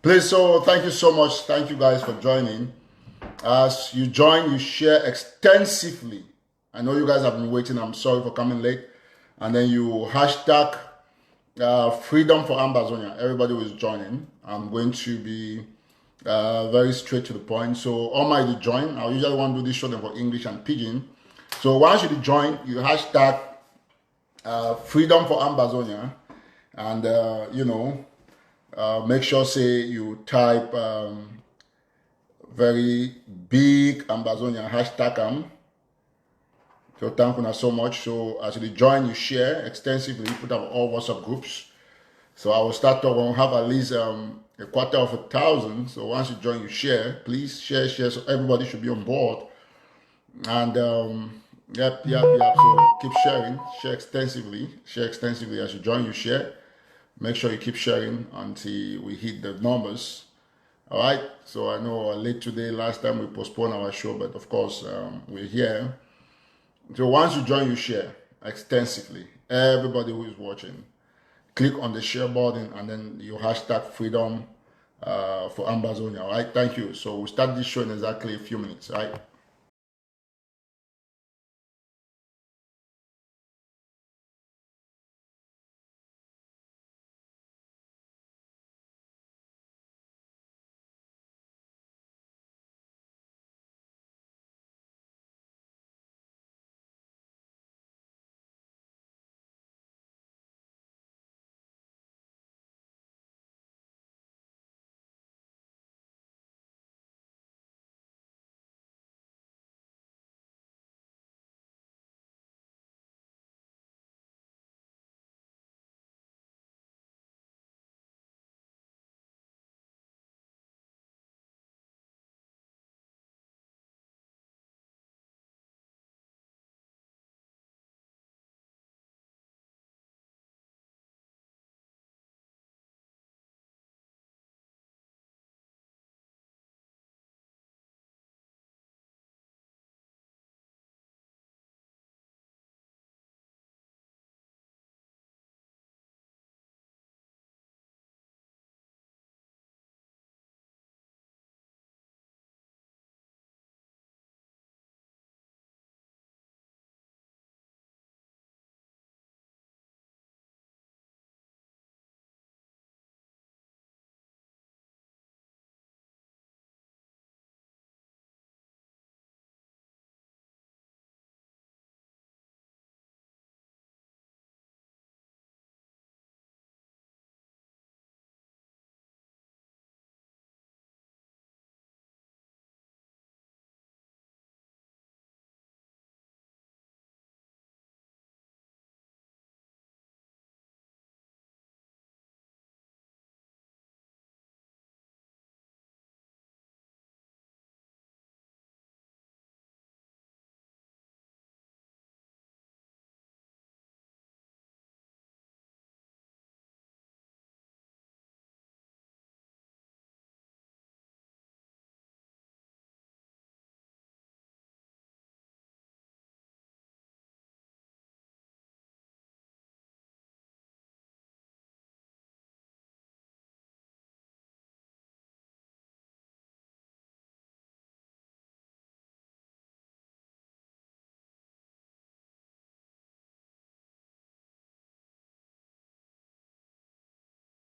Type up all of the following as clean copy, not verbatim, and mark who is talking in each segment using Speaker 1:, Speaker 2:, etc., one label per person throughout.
Speaker 1: Please, so thank you so much. Thank you guys for joining. As you join, you share extensively. I know you guys have been waiting. I'm sorry for coming late. And then you hashtag freedom for Ambazonia. Everybody who is joining. I'm going to be very straight to the point. So all my to join. I usually want to do this show for English and Pidgin. So once you join, you hashtag freedom for Ambazonia. And, make sure say you type very big Ambazonia hashtag. So thank you so much. So as you join, you share extensively, put up all WhatsApp groups. So I will start to have at least a 250,000. So once you join, you share. Please share. So everybody should be on board. And yep. So keep sharing. Share extensively as you join. You share. Make sure you keep sharing until we hit the numbers. All right. So I know late today. Last time we postponed our show, but of course we're here. So once you join, you share extensively. Everybody who is watching, click on the share button and then you hashtag freedom for Ambazonia. All right. Thank you. So we'll start this show in exactly a few minutes. All right.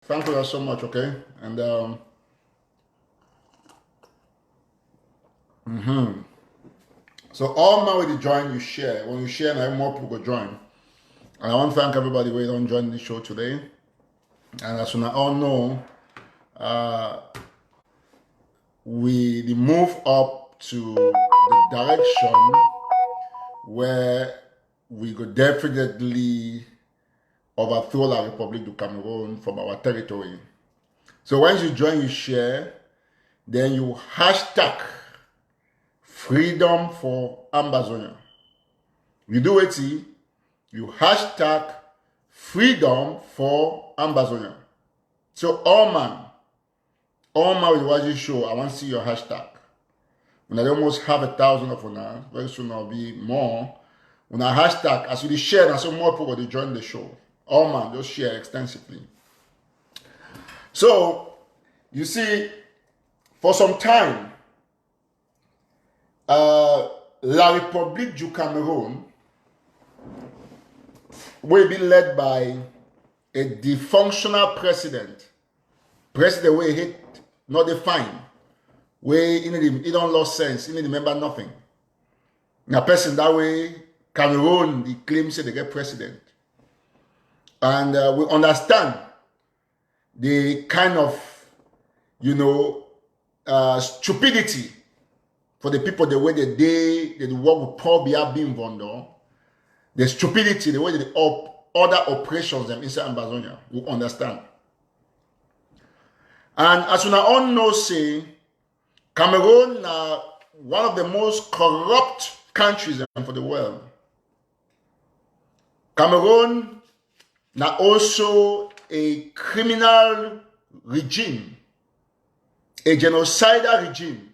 Speaker 1: Thank you so much. Okay. And so all my way to join, you share. When you share, now more people go join. And I want to thank everybody who don't join the show today. And as you all know, we move up to the direction where we could definitely overthrow la Republic of Cameroon from our territory. So once you join, you share, then you hashtag freedom for Ambazonia. You do it, you hashtag freedom for Ambazonia. So all man will watch this show. I want to see your hashtag. When I almost have 1,000 of una, very soon I'll be more. When I hashtag, as you share, and so more people will join the show. All man, just share extensively. So You see, for some time, La République du Cameroon will be led by a dysfunctional president where he not defined, where he don't lost sense, he remember nothing. A person that way, Cameroon, the claims they get president. And we understand the kind of, stupidity for the people, the way they work with Paul Biya being Vondo, the stupidity, the way they other operations them inside Ambazonia, we understand. And as you all know, say, Cameroon one of the most corrupt countries for the world. Cameroon now also a criminal regime, a genocidal regime.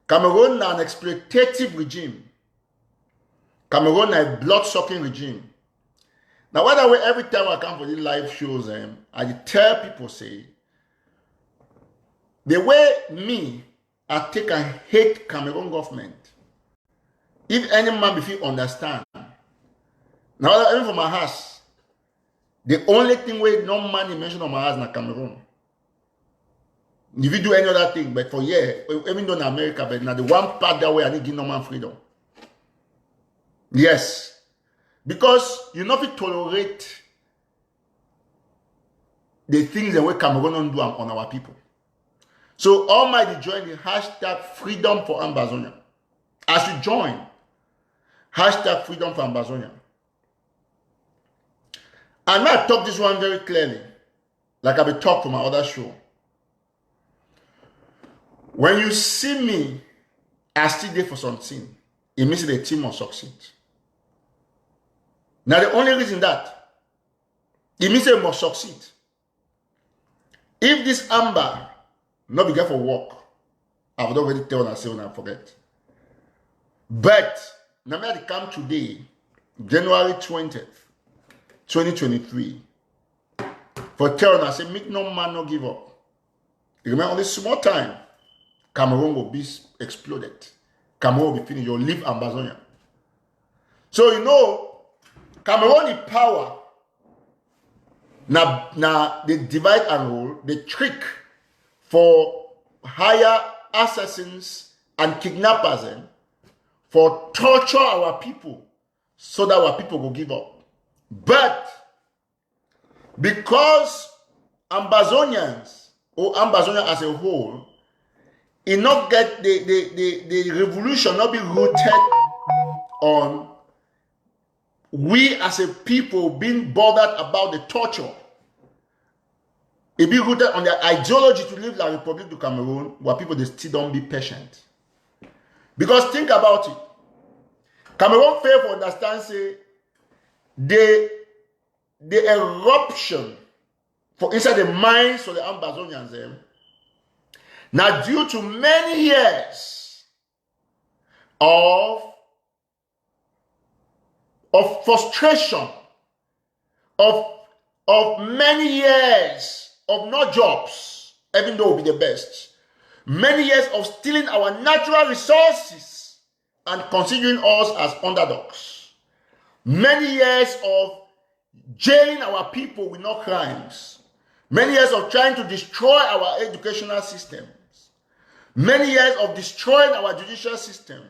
Speaker 1: Cameroon now an exploitative regime. Cameroon now a blood-sucking regime. Now, by the way, every time I come for these live shows, I tell people, say, the way I take and hate Cameroon government, if any man if you understand, now even for my house, the only thing where no money mention on my house is Cameroon. If you do any other thing, but for even though in America, but now the one part that way I need give no man freedom. Yes. Because you not tolerate the things that we Cameroon don't do on our people. So Almighty join the hashtag freedom for Ambazonia. As you join, hashtag freedom for Ambazonia. And I talk this one very clearly, like I've been talking for my other show. When you see me, I still there for something. It means the team will succeed. Now the only reason that it means they must succeed. If this Amber not be get for work, I've already tell and say when I forget. But now I come today, January 20th, 2023, for tell and I say make no man no give up. You remember only small time, Cameroon will be exploded. Cameroon will be finished. You'll leave Ambazonia. So Cameroon in power. Now they divide and rule, they trick for hire assassins and kidnappers for torture our people so that our people will give up. But because Ambazonians or Ambazonia as a whole, it not get the revolution not be rooted on we as a people being bothered about the torture. It be rooted on their ideology to leave La République du Cameroon, where people they still don't be patient. Because think about it. Cameroon fail for understand say the eruption for inside the minds of the Ambazonians now due to many years of frustration, of many years of no jobs, even though we be the best. Many years of stealing our natural resources and considering us as underdogs. Many years of jailing our people with no crimes. Many years of trying to destroy our educational systems. Many years of destroying our judicial system.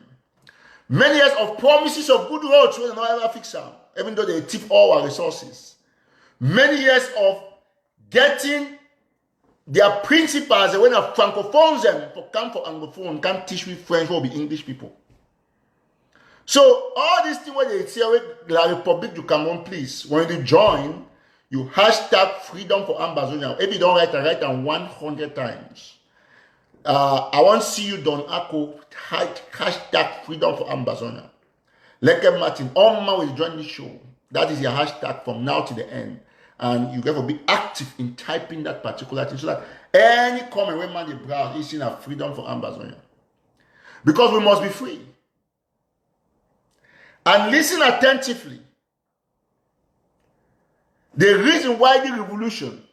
Speaker 1: Many years of promises of good roads we don't ever fix them, even though they tip all our resources. Many years of getting their principals, when I francophones them, for come for anglophone, can't teach me French or be English people. So all these things when they say La République du Cameroon, please, when you join, you hashtag freedom for Ambazonia. If you don't write them 100 times. I want to see you Don Ako hashtag freedom for Ambazonia. Leke Martin, all man will join this show. That is your hashtag from now to the end. And you have to be active in typing that particular thing so that any comment when man they browse is in a freedom for Ambazonia. Because we must be free. And listen attentively. The reason why the revolution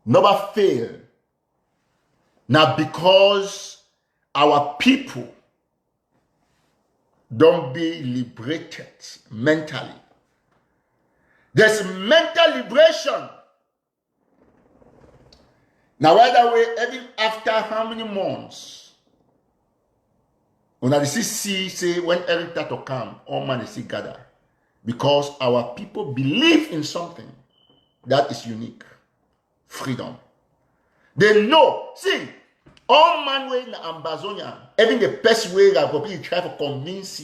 Speaker 1: never failed Now, because our people don't be liberated mentally. There's mental liberation. Now, by the way, even after how many months, when I see say when Eric Taw Taw come, all man is gather. Because our people believe in something that is unique. Freedom. They know. See, all man way in Ambazonia, even the best way that probably try to convince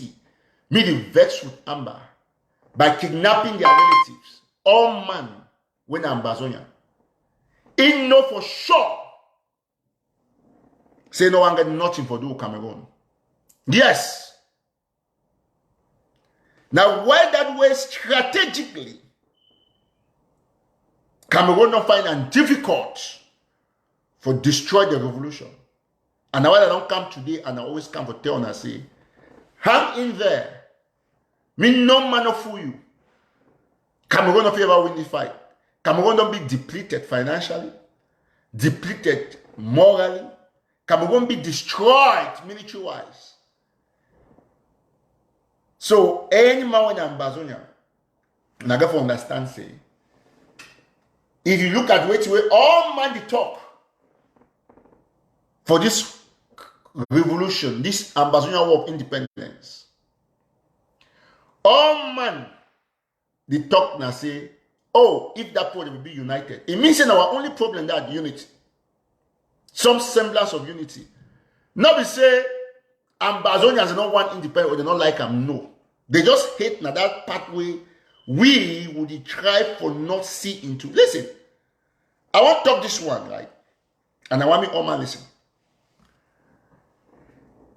Speaker 1: me to vex with Amber by kidnapping their relatives. All man when Ambazonia. He know for sure. Say no one get nothing for do Cameroon. Yes. Now why that way strategically Cameroon don't find it difficult for destroy the revolution. And now I don't come today and I always come for tell and I say, hang in there. Me no man of fool you. Cameroon don't ever win the fight. Cameroon don't be depleted financially, depleted morally. Cameroon be destroyed military-wise. So any man in Ambazonia, and I got to understand say, if you look at which way all man they talk for this revolution, this Ambazonia War of Independence, all man they talk now say, oh, if that problem will be united, it means that our only problem that unity, some semblance of unity. Not be say Ambazonians don't want independence or they don't like them. No, they just hate now that pathway we would try for not see into. Listen, I want to talk this one, right? And I want me all man listen.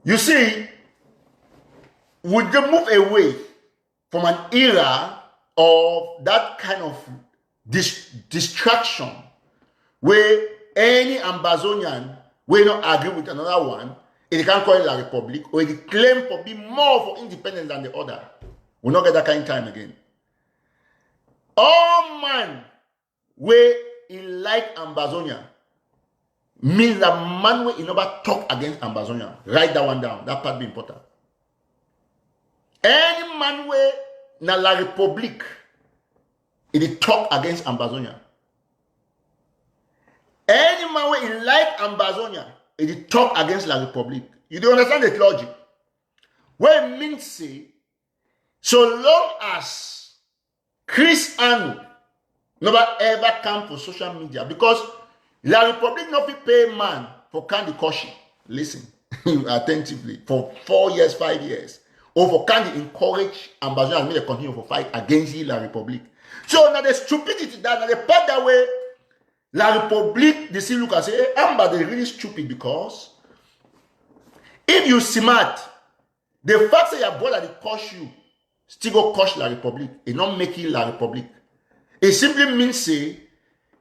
Speaker 1: You see, would they move away from an era of that kind of distraction where any Ambazonian will not agree with another one, it can call it La Republic, or it claim for be more for independence than the other. We'll not get that kind of time again. All man where he like Ambazonia means that man where he never talk against Ambazonia. Write that one down. That part be important. Any man where na La Republic he talk against Ambazonia. Any man where he like Ambazonia he talk against La Republic. You don't understand the logic. What it means say, so long as Chris Anu never ever come for social media, because La Republic not be pay man for Candy Koshi. Listen attentively for 4 years, 5 years. Or for Candy encourage Ambazonia and make continue for fight against La Republic. So now the stupidity that now the part that way La Republic they see look and say, hey, Amba they really stupid because if you smart, the fact that your brother they cost you still go cost La Republic, it not making La Republic. It simply means say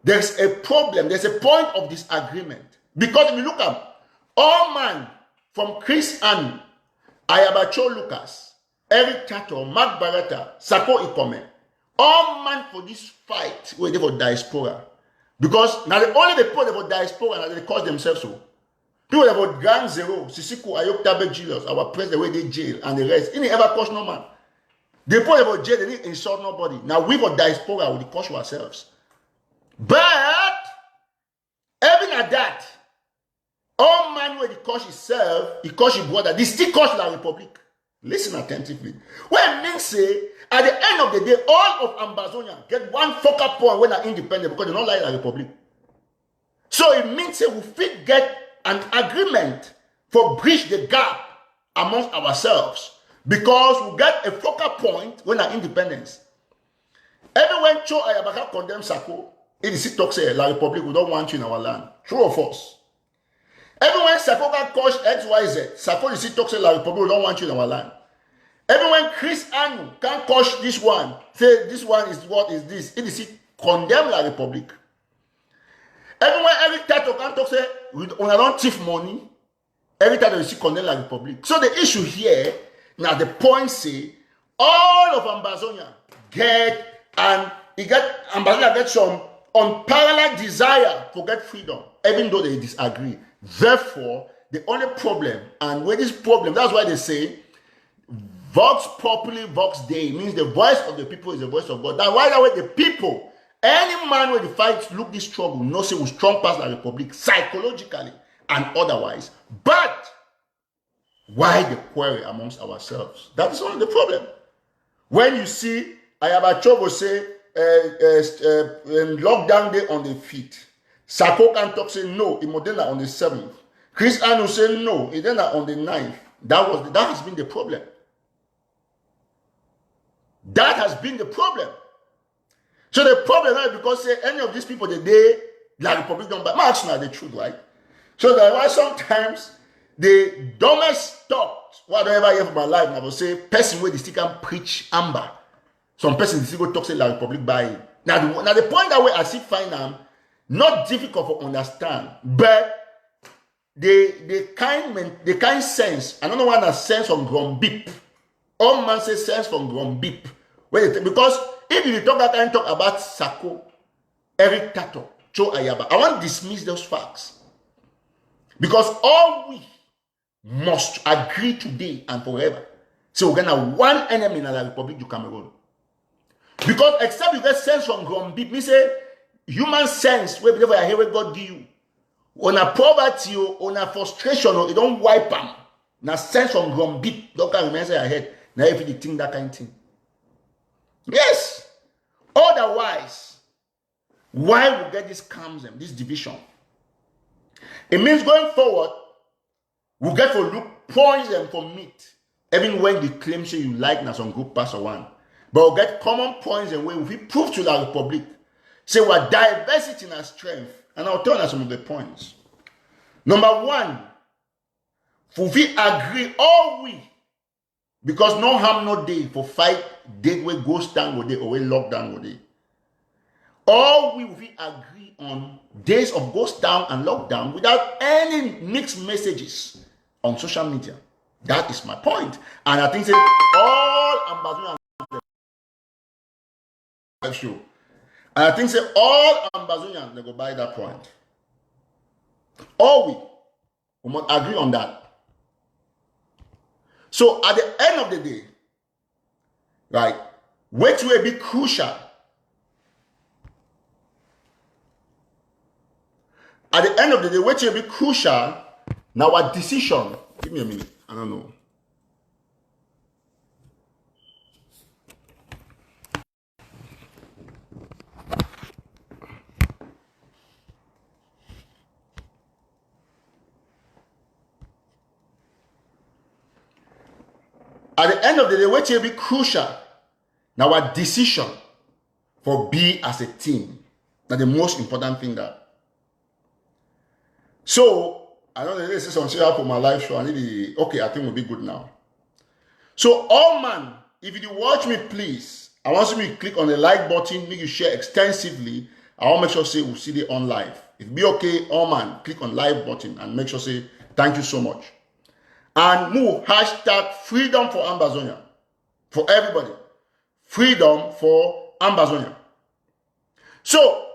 Speaker 1: there's a problem, there's a point of disagreement. Because if you look at all man from Chris Anu, Ayabacho Lucas, Eric Taw Taw, Mark Barata, Sako Ikome, all man for this fight were they for diaspora. Because now the only the people for diaspora now they cause themselves so. People about Grand Zero, Sisiku, Ayok Tabe Julius, our president where they jail and the rest. It never cost no man. The people about jail, they didn't insult nobody. Now we for diaspora will cost ourselves. But even at that, all man where the cost himself, he cost his brother, they still cost La Republic. Listen attentively. When men say, at the end of the day, all of Ambazonia get one focal point when they're independent because they don't like La Republic. So it means that we fit get an agreement for bridge the gap amongst ourselves because we get a focal point when our independence. Even when Cho Ayabaka condemns Sako, it is talk say La Republic, we don't want you in our land. True or false? Even when Sako got coach XYZ, Sako is talk say La Republic, we don't want you in our land. Even when Chris Anu can't coach this one, say this one is what is this, it is condemn La Republic. Even when Eric Taw Taw can't talk say when I don't thief money, every time you see condemn La Republic. So the issue here, now the point say, all of Ambazonia get, and Ambazonia get some unparalleled desire to get freedom, even though they disagree. Therefore, the only problem, and with this problem, that's why they say, Vox Populi, Vox Dei, means the voice of the people is the voice of God. That's why that way the people, any man where the fight look this struggle, no say we strong past the republic psychologically and otherwise. But why the quarrel amongst ourselves? That is only the problem. When you see Ayabachobo say lockdown day on the 5th, Sako can talk say no, Imodena on the 7th. Chris Anu say no, Idena on the 9th. That has been the problem. That has been the problem. So the problem is because say any of these people the day la Republic don't buy. Marx now the truth, right? So that's why sometimes the dumbest thought, whatever I hear from my life, I will say, person where they still can preach amber. Some person still go talk say la Republic buy. Now the point that way I see find them not difficult to understand, but the kind sense, I don't know what a sense from grum beep. All man say sense from grum beep. Because if you talk that kind talk about Sako, Eric Taw Taw, Joe Ayaba, I want to dismiss those facts. Because all we must agree today and forever. So we're gonna have one enemy in the Republic of Cameroon. Because except you get sense from grum beep, me say human sense, where I hear what God give you. On a poverty, on a frustration, or you don't wipe them. Now sense from grum beep, don't can remember your head. Now if you think that kind of thing. Yes. Otherwise, why we get this schism, this division? It means going forward, we get to look poison for meat. Even when they claim say you like na some group pass or one. But we get common points and when we prove to the Republic. Say what diversity and strength. And I'll tell you some of the points. Number one, we agree all we. Because no harm, no day for fight, day where ghost down with day or where lockdown with day. All we agree on days of ghost down and lockdown without any mixed messages on social media. That is my point. And I think say all ambassadors show. And I think say all ambassadors they go by that point. All we must agree on that. So at the end of the day, right, which will be crucial. At the end of the day, which will be crucial, now our decision, give me a minute, I don't know. At the end of the day, which will be crucial, now our decision for be as a team. That's the most important thing that. So, I don't know if this is on share for my live show. I think we'll be good now. So, all man, if you watch me, please, I want you to click on the like button, make you share extensively. I want to make sure say we'll see it on live. If it be okay, all man, click on live button and make sure say thank you so much. And move hashtag freedom for Ambazonia. For everybody. Freedom for Ambazonia. So,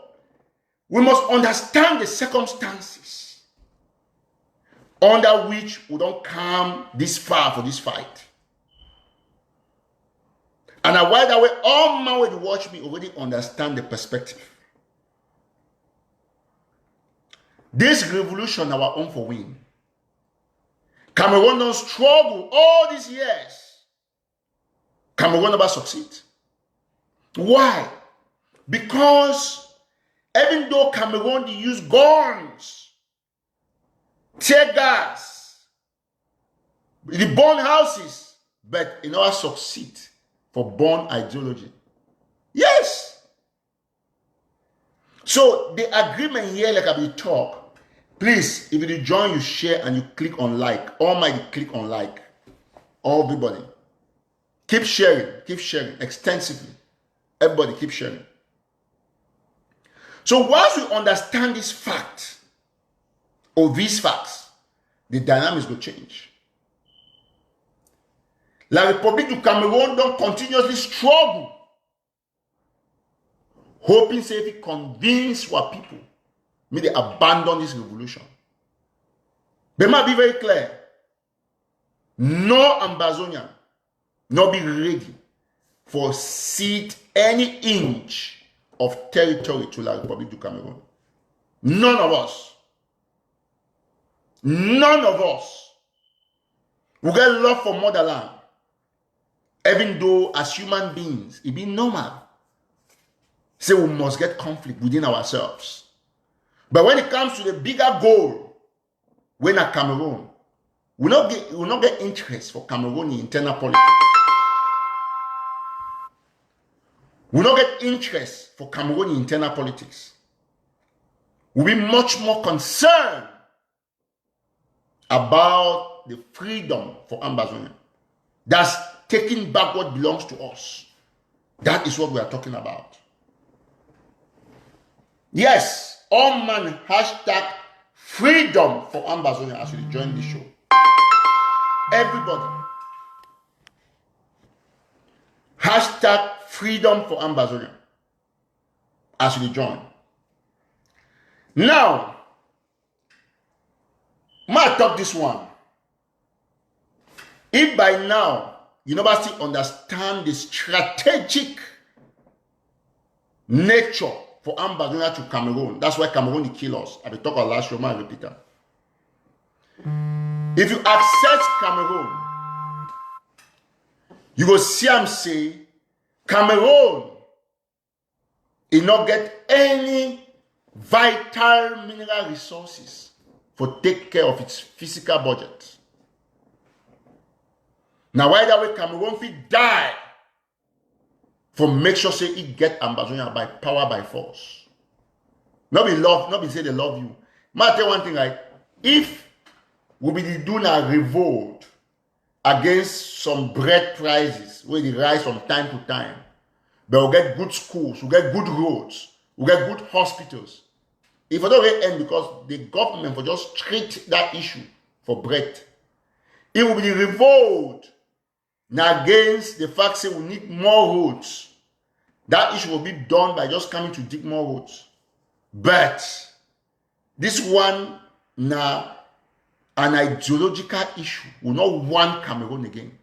Speaker 1: we must understand the circumstances under which we don't come this far for this fight. And why that way, all man who watch me already understand the perspective. This revolution, our own for win. Cameroon don't struggle all these years. Cameroon never succeed. Why? Because even though Cameroon they use guns, tear gas, they burn houses, but it never succeed for burn ideology. Yes. So the agreement here, like I be talk. Please, if you join, you share and you click on like. All my click on like. Everybody. Keep sharing extensively. Everybody keep sharing. So once we understand this fact, or these facts, the dynamics will change. La République du Cameroon don't continuously struggle, hoping say if it convince our people, may they abandon this revolution. But might be very clear. No Ambazonian not be ready for cede any inch of territory to La Republic du Cameroon. None of us. None of us. We get love for motherland. Even though as human beings, it be normal. Say we must get conflict within ourselves. But when it comes to the bigger goal, when at Cameroon, we will not get interest for Cameroon in internal politics. We will not get interest for Cameroon in internal politics. We'll be much more concerned about the freedom for Ambazonia. That's taking back what belongs to us. That is what we are talking about. Yes, all man hashtag freedom for Ambazonia as we join the show. Everybody. Hashtag freedom for Ambazonia as we join. Now, might talk this one. If by now you never still understand the strategic nature for Ambazonia to Cameroon, that's why Cameroon will kill us. I will talk about last show, I repeat that. If you access Cameroon, you will see him say, Cameroon will not get any vital mineral resources for take care of its physical budget. Now, why that way Cameroon will die for make sure say it get Ambazonia by power by force. Not be love, not be say they love you. I'll tell you one thing, right? If we be doing a revolt against some bread prices where they rise from time to time, but we'll get good schools, we'll get good roads, we'll get good hospitals. If I don't get end because the government will just treat that issue for bread, it will be the revolt now against the fact that we need more roads. That issue will be done by just coming to dig more roads. But this one now an ideological issue will not want Cameroon again.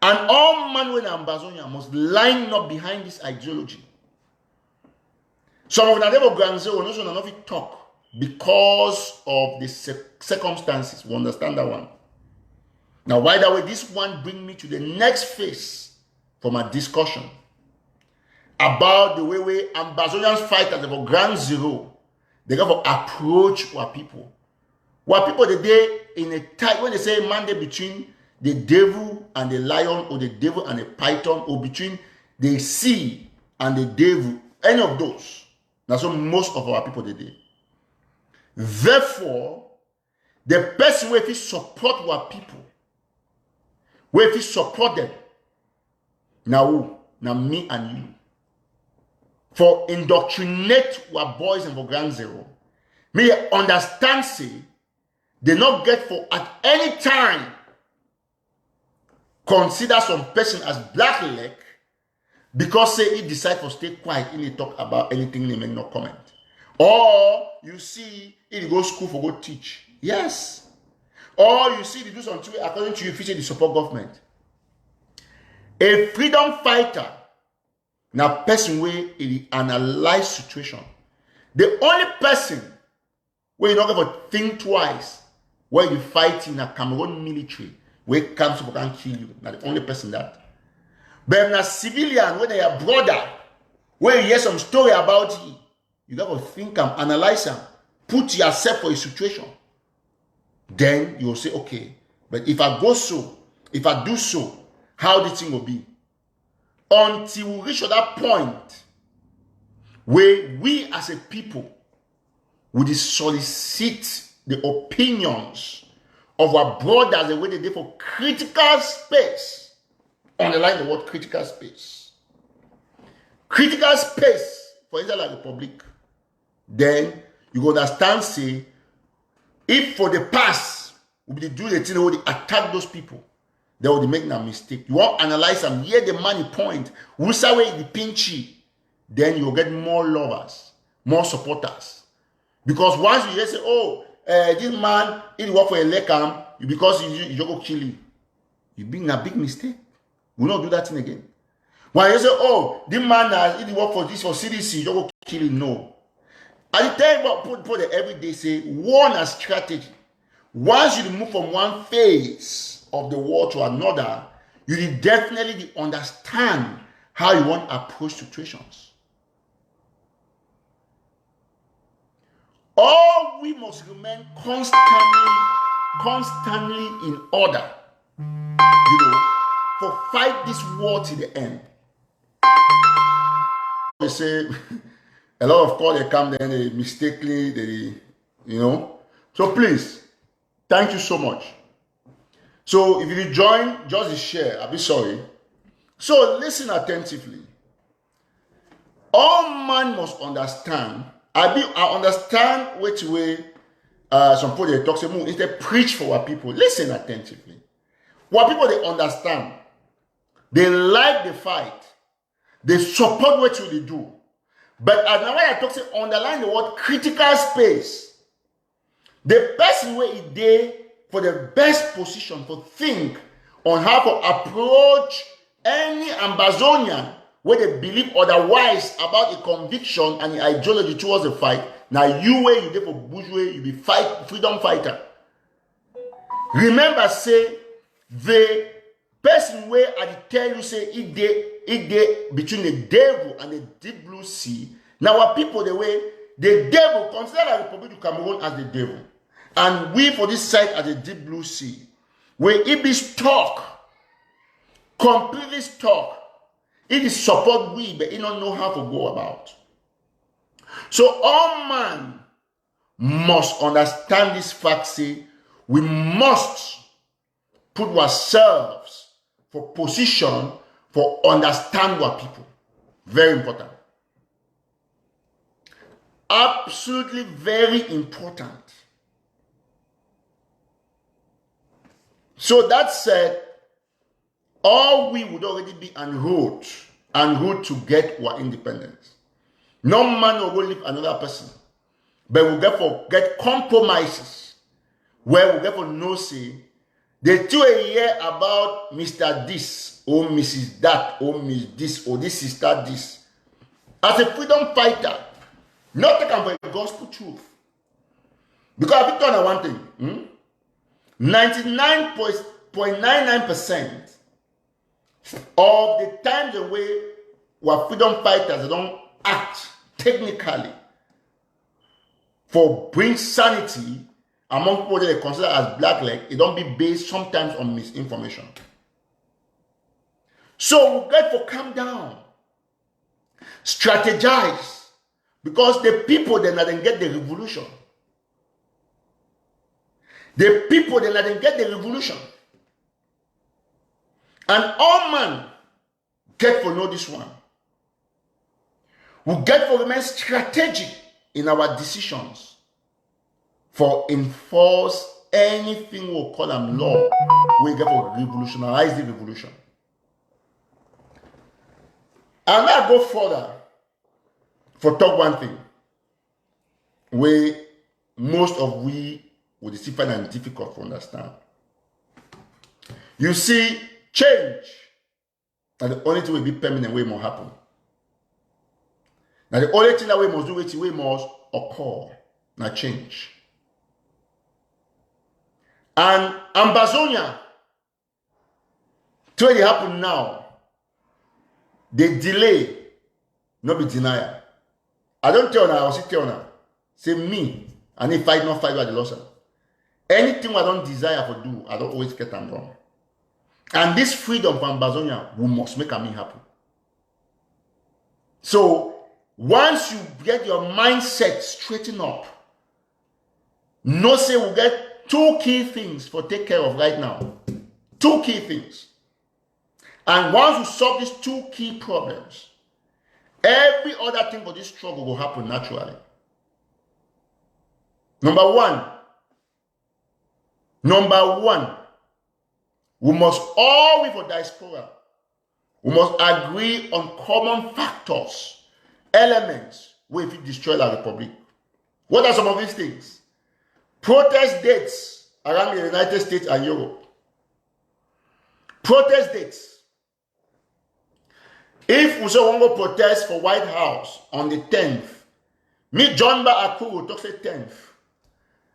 Speaker 1: And all man when Ambazonia must line up behind this ideology. Some of the never grandson will not talk because of the circumstances. We understand that one. Now, why that way? This one bring me to the next phase for my discussion about the way Ambazonians fight at the ground zero. They got to approach our people. What people today in a tight when they say Monday between the devil and the lion, or the devil and the python, or between the sea and the devil, any of those. That's what most of our people today. Therefore, the best way to support our people, where to support them, now me and you, for indoctrinate our boys and for ground zero, may understand say they not get for at any time consider some person as black leg because say he decide to stay quiet and he talk about anything they may not comment. Or you see he go school for go teach. Yes. Or you see they do something according to you if they support government. A freedom fighter now person where he analyze situation. The only person where you not going to think twice where you fight in a Cameroon military where comes to can kill you. Now the only person that. But in a civilian when they are brother, where you hear some story about him, you got to think and analyze them, put yourself for a situation. Then you'll say, okay, but if I go so, if I do so, how the thing will be? Until we reach that point where we as a people would solicit the opinions of our brothers the way they did for critical space. Underline the word critical space. Critical space for Israel Republic. Then you understand, say, if for the past we do the thing where they attack those people, they will make a mistake. You want to analyze them, hear the money point, who's away the pinchy, then you'll get more lovers, more supporters. Because once you say, oh, this man, he work for a lekam, because you just go kill him. You bring a big mistake. We'll not do that thing again. When you say, oh, this man, he work for this, for CDC, you just go kill him. No. I tell you about put the everyday say, one a strategy. Once you move from one phase of the war to another, you will definitely understand how you want to approach situations. All we must remain constantly in order, for fight this war to the end. They say a lot of calls they come then they mistakenly So please, thank you so much. So if you join, just share. I'll be sorry. So listen attentively. All man must understand. I understand which way some people they talk. Say, is they preach for our people. Listen attentively. What people they understand, they like the fight, they support what you do. But as now I talk, say underline the word critical space. The best way is there for the best position to think on how to approach any Ambazonian where they believe otherwise about a conviction and the ideology towards the fight. Now you where you there for bourgeois, you be freedom fighter. Remember, say the person where I tell you say it there between the devil and the deep blue sea. Now our people the way the devil consider the Republic of Cameroon as the devil. And we for this side as the deep blue sea, where it be stuck, completely stuck. It is support we, but it don't know how to go about. So all man must understand this fact. Say we must put ourselves for position for understand our people. Very important. Absolutely very important. So that said, all we would already be en route to get our independence. No man will go leave another person, but we'll get compromises where we'll get for no say. They do a year about Mr. This or Mrs. That or Miss This or this sister this. As a freedom fighter, not taken for the gospel truth. Because I've been telling one thing. 99.99% of the time the way our freedom fighters they don't act technically for bring sanity among people that they consider as black leg, it don't be based sometimes on misinformation. So we got to calm down, strategize, because the people they not get the revolution. The people they not get the revolution. And all man get to know this one. We get to remain strategic in our decisions for enforce anything we call them law. We get to revolutionize the revolution. And I go further for talk one thing. Where most of we would see find and difficult to understand. You see, change, and the only thing will be permanent way more happen. Now the only thing that we must do which way must occur. Now change. And Ambazonia, to what happen now, the delay, not be denial. I don't tell now, I will tell now. Say me, and if I not fight by the loss. Anything I don't desire to do, I don't always get them wrong. And this freedom from Ambazonia, we must make me happy. So, once you get your mindset straightened up, no say we get two key things for take care of right now. Two key things. And once you solve these two key problems, every other thing for this struggle will happen naturally. Number one, we must all be for diaspora. We must agree on common factors, elements, where if you destroy our republic. What are some of these things? Protest dates around the United States and Europe. Protest dates. If we say want to protest for White House on the 10th, me John Ba Akuru talk say 10th.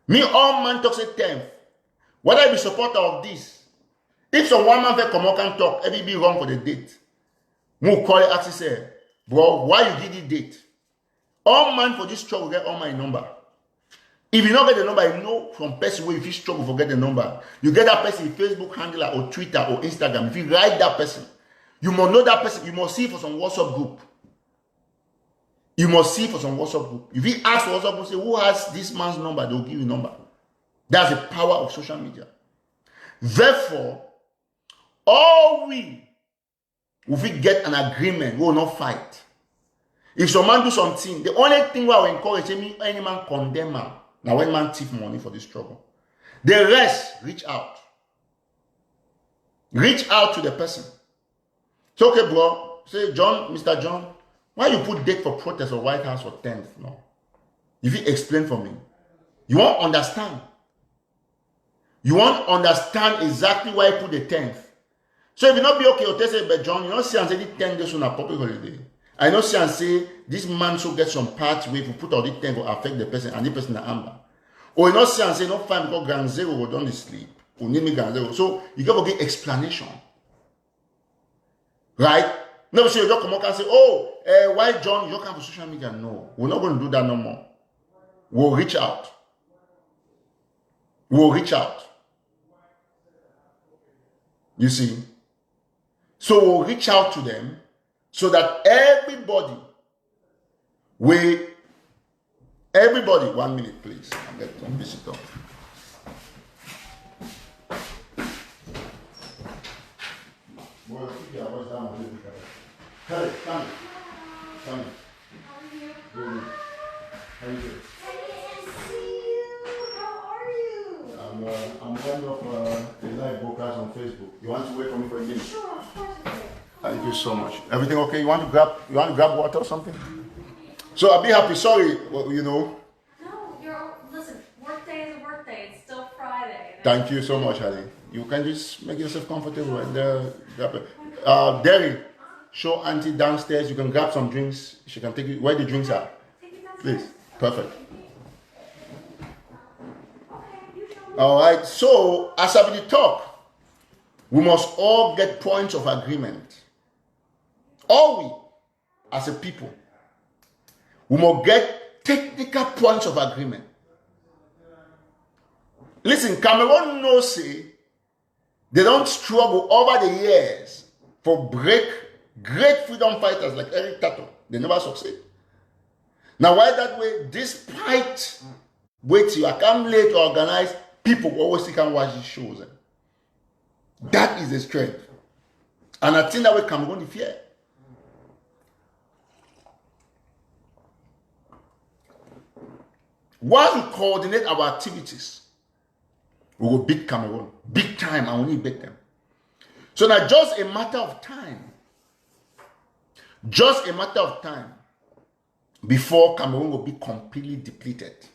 Speaker 1: Me all man talk say 10th. Whether I be supporter of this, if some one man come out and talk, every be wrong for the date. We call it actually say, bro, why you give the date? All man for this struggle get all my number. If you don't get the number, you know from person where if you struggle forget the number. You get that person Facebook handler or Twitter or Instagram. If you write that person, you must know that person. You must see for some WhatsApp group. You must see for some WhatsApp group. If you ask for WhatsApp group, say who has this man's number, they'll give you number. That's the power of social media. Therefore, all if we get an agreement, we will not fight. If some man do something, the only thing we will encourage any man condemn him. Now when man thief money for this struggle. The rest, reach out. Reach out to the person. So okay, bro. Say, John, Mr. John, why you put date for protest or White House for 10th? No. If you explain for me, you won't understand. You won't understand exactly why you put the 10th. So if you not be okay, you'll say, but John, you don't see and say the 10 days on a public holiday. I know see and say this man should get some parts where if you put all the 10 will affect the person and the person in amber. Or you not see and say no fine because ground zero will don't sleep. Or need me ground zero. So you got to get explanation. Right? No, so you don't come up and say, oh, why John, you don't come for social media? No, we're not going to do that no more. We'll reach out. We'll reach out. You see? So we'll reach out to them so that everybody, 1 minute please. I'll get some visitor. Hey, come. How are you? Good. How are you doing?
Speaker 2: I didn't see you. How are you?
Speaker 1: I'm one of the live broadcast on Facebook. You want to wait for me for a minute?
Speaker 2: Sure, of course I will.
Speaker 1: Thank you so much. Everything okay? You want to grab water or something? So I'll be happy. Sorry, you know.
Speaker 2: No, listen, work day is a work day. It's still Friday.
Speaker 1: Thank you so much, honey. You can just make yourself comfortable and grab it. Derry, show auntie downstairs. You can grab some drinks. She can take you where the drinks are.
Speaker 2: Take it downstairs.
Speaker 1: Please. Perfect.
Speaker 2: Okay, you show me.
Speaker 1: All right. So as I be talk, we must all get points of agreement. All we, as a people, we must get technical points of agreement. Listen, Cameroon knows say they don't struggle over the years for great freedom fighters like Eric Taw Taw. They never succeed. Now, why that way? Despite wait you come late to organize, people always can watch these shows. That is the strength. And I think that way Cameroon is fear. Once we coordinate our activities, we will beat Cameroon. Big time, and we need to beat them. So now just a matter of time. Just a matter of time before Cameroon will be completely depleted.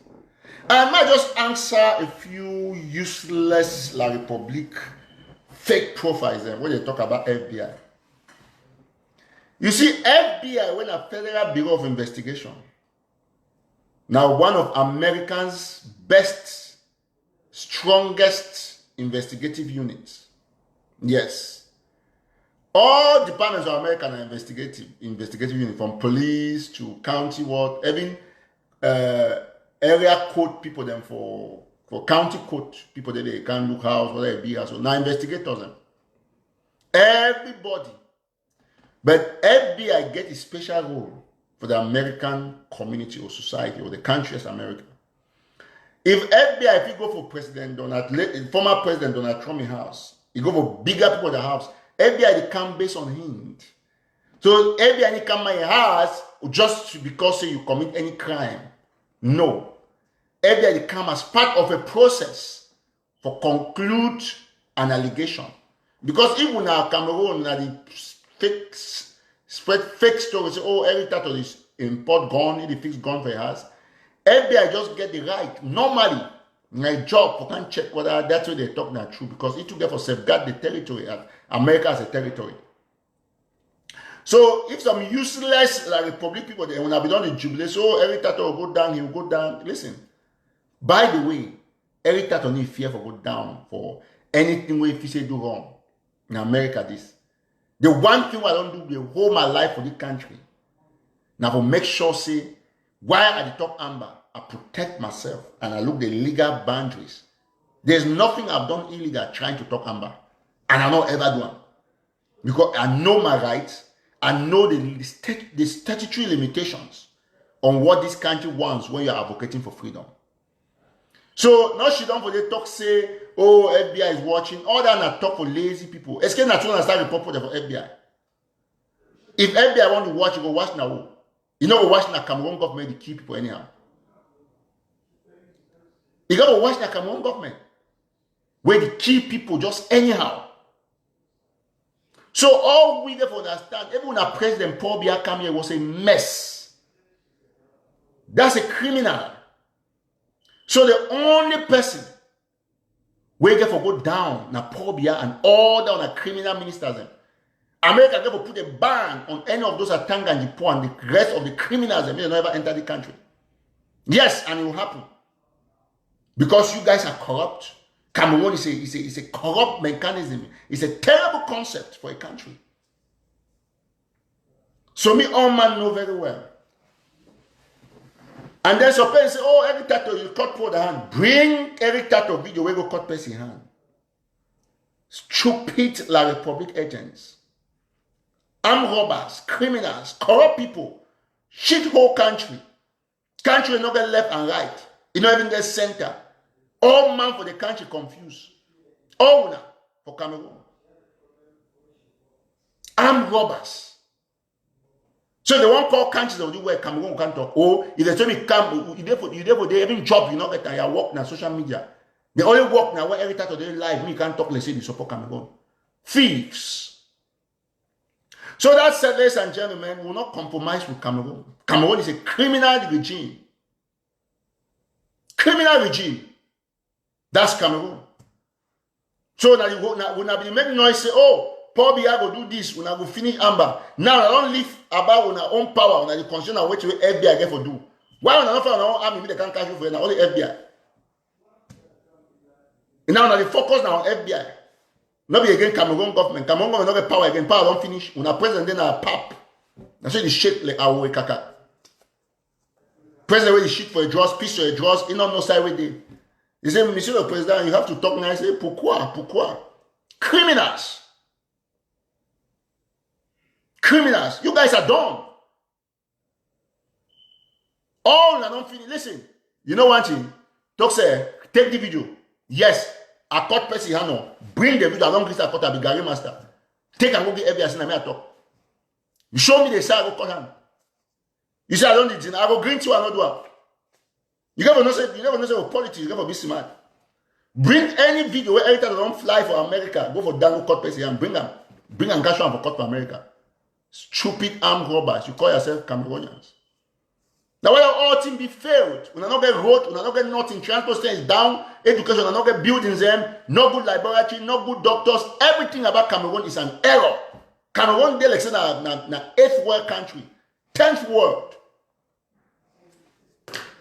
Speaker 1: I might just answer a few useless La Republique fake profiles when they talk about FBI. You see, FBI, when a Federal Bureau of Investigation, now one of America's best, strongest investigative units. Yes. All departments of America are investigative units, from police to county work, even area code people them for county code people that they can look house, whether it be house. Now investigators them. Everybody. But FBI get a special role for the American community or society or the country as America. If FBI, if you go for former President Donald Trump in house, you go for bigger people in the house, FBI they come based on him. So FBI they come in house just because you commit any crime. No. FBI they come as part of a process for conclude an allegation. Because even now Cameroon now the spread fake stories, oh, Eric Taw Taw is import gun, he fix gun for your house. FBI just get the right. Normally, My job for can check whether that's what they talk not true because it took for safeguard the territory and America as a territory. So if some useless like Republic people they when I be done the jubilee, so Eric Taw Taw will go down, he will go down. Listen, by the way, Eric Taw Taw need fear for go down for anything where if he say do wrong in America. This the one thing I don't do the whole my life for this country. Now for make sure say while at the top amber, I protect myself and I look the legal boundaries. There's nothing I've done illegal trying to talk amber, and I not ever do it because I know my rights. I know the statutory limitations on what this country wants when you're advocating for freedom. So now she don't for the talk say, oh, FBI is watching. All that not talk for lazy people. It's not trying to start report for FBI. If FBI want to watch, you go watch now. You know, watch the Cameroon government to keep people anyhow. You got to watch the Cameroon government where they keep people just anyhow. So all we therefore understand, even when our President Paul Biya come here was a mess. That's a criminal. So the only person we get for go down now Paul Biya and all down the criminal ministers. America get for put a ban on any of those Atanga and the poor and the rest of the criminals that may never enter the country. Yes, and it will happen. Because you guys are corrupt. Cameroon is a corrupt mechanism. It's a terrible concept for a country. So me all man know very well. And then some person say, oh, Eric Taw Taw, you cut Paul the hand. Bring Eric Taw Taw video where you go cut person hand. Stupid La Republic agents. Armed robbers, criminals, corrupt people. Shit whole country. Country not get left and right. You not even get center. All man for the country confused. All now for Cameroon. Armed robbers. So they won't call countries of the where Cameroon can't talk. Oh, if they tell me come, you therefore they even job, you not get your work now social media. They only work now where every time of their life, me can't talk, let's say they support Cameroon. Thieves. So that said, ladies and gentlemen, we will not compromise with Cameroon. Cameroon is a criminal regime. Criminal regime. That's Cameroon. So now you go now when I be make noise say, oh, Paul Biya go do this, when I go finish Amber. Now I don't live about on our own power, when I concern what you FBI get for do. Why when I not find our own army, they can't catch you for now only FBI. And now they focus now on FBI. Not be against Cameroon government. Cameroon government not get power again. Power don't finish. When a president then a pap. That's why they shake like our way kaka. President where they shit for a draws, piece for a draws, he not no side with it. They say, Monsieur le Président, you have to talk nicely. Pourquoi? Pourquoi? Criminals. Criminals. You guys are done. All are not finished. Listen, you know one thing? Talk say, take the video. Yes, I caught Percy Hano. Bring the video along this I caught a garri master. Take and go get every and I talk. You show me the side, I go cut hand. You say I don't need it. I go green to another one. You never know say politics, you never be smart. Bring any video where every time they don't fly for America, go for Dango cut Percy and bring them. Bring and cash one for cut for America. Stupid armed robbers. You call yourself Cameroonians. Now why all things be failed? When I not get road, when I not get nothing, transport is down, education, I not get buildings them, no good laboratory, no good doctors. Everything about Cameroon is an error. Cameroon they like say na 8th world country, 10th world.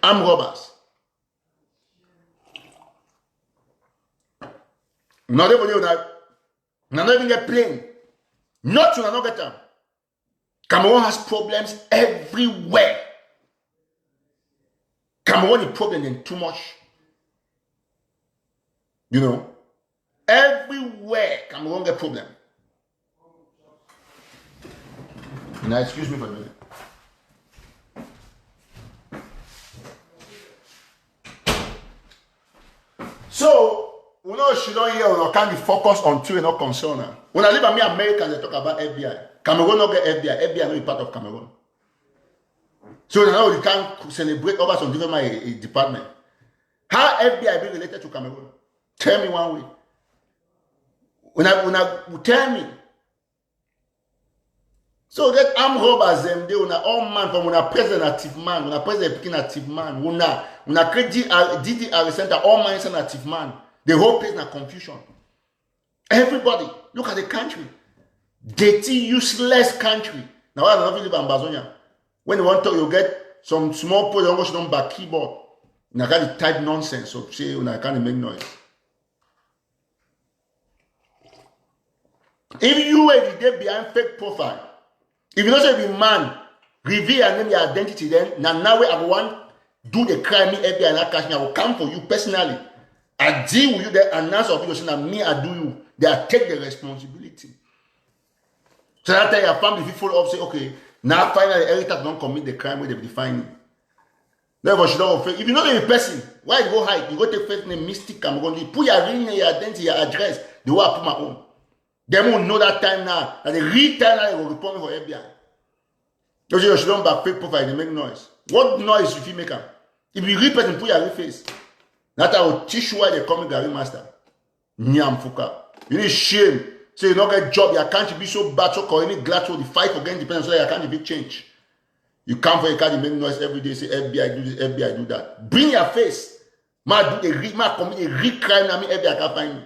Speaker 1: Armed robbers. Not even get plane. Nothing I not get them. Cameroon has problems everywhere. Cameroon is problem in too much. You know, everywhere Cameroon get problem. Now, excuse me for a minute. So, we know she don't hear or can't be focused on two and not concerned. When I live at me Americans, they talk about FBI. Cameroon not get FBI. FBI not be part of Cameroon. So now you can't celebrate over some different department. How FBI be related to Cameroon? Tell me one way. When I tell me. So get armed robbers them, they una all man from una president active man, una president picking active man, una create DDR center, all man is an active man. The whole place na confusion. Everybody, look at the country. Dirty, useless country. Now I don't live in Amazonia. When you want to, you get some small people that don't back keyboard. You can't type nonsense, so say you can't make noise. If you every day behind fake profile, if you don't say be man, reveal and name your identity, then now I want do the crime, me FBI and I catch me, I will come for you personally. I deal with you, they announce of you, say that me, I do you. They take the responsibility. So that time your family, if you follow up, say, okay, now finally Eric Taw Taw don't commit the crime where they define him. Therefore, she don't fake. If you know the person, why you go hide? You go take first name Mystic, I'm going to put your real name, your identity, your address, the way I put my own. They won't know that time now. That the real time now they will report me for FBI. Because you don't back fake profile, they make noise. What noise if you make them? If you real person, put your real face. That I will teach you why they call me Garri Master. Nyam fuka. You need shame. So you don't get job, your country be so bad, so call any glad to the fight for getting independence so that your country be change. You come for your country, make noise every day, say FBI do this, FBI do that. Bring your face. Man do the man commit a real crime, now me FBI can't find me.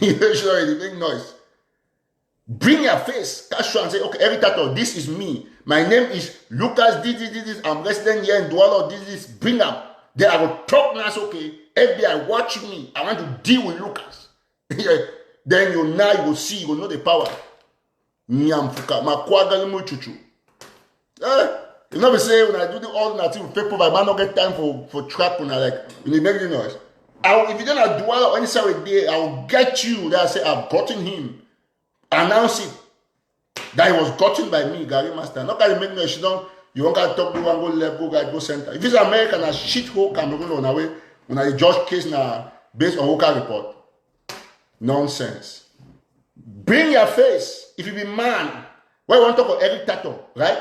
Speaker 1: You should already make noise. Bring your face. Cash and say, okay, Eric Taw Taw, this is me. My name is Lucas, this. I'm resident here in Douala, this. Bring them. Then I will talk now, okay, FBI, watch me. I want to deal with Lucas. Then you will see, you will know the power. Nyamfuka, makwaga limu chuchu. You never say when I do the all native with people, I might not get time for trap when I like, when you make the noise. If you don't do all any sorry day, I'll get you. That I say, I've gotten him. Announce it. That he was gotten by me, Garri Master. Not that you make noise, you won't get top, you won't go left, go center. If it's American, a shit hole Cameroon on our way, when I judge case now, based on local report. Nonsense. Bring your face. If you be man, why you want to talk about Eric Taw Taw, right?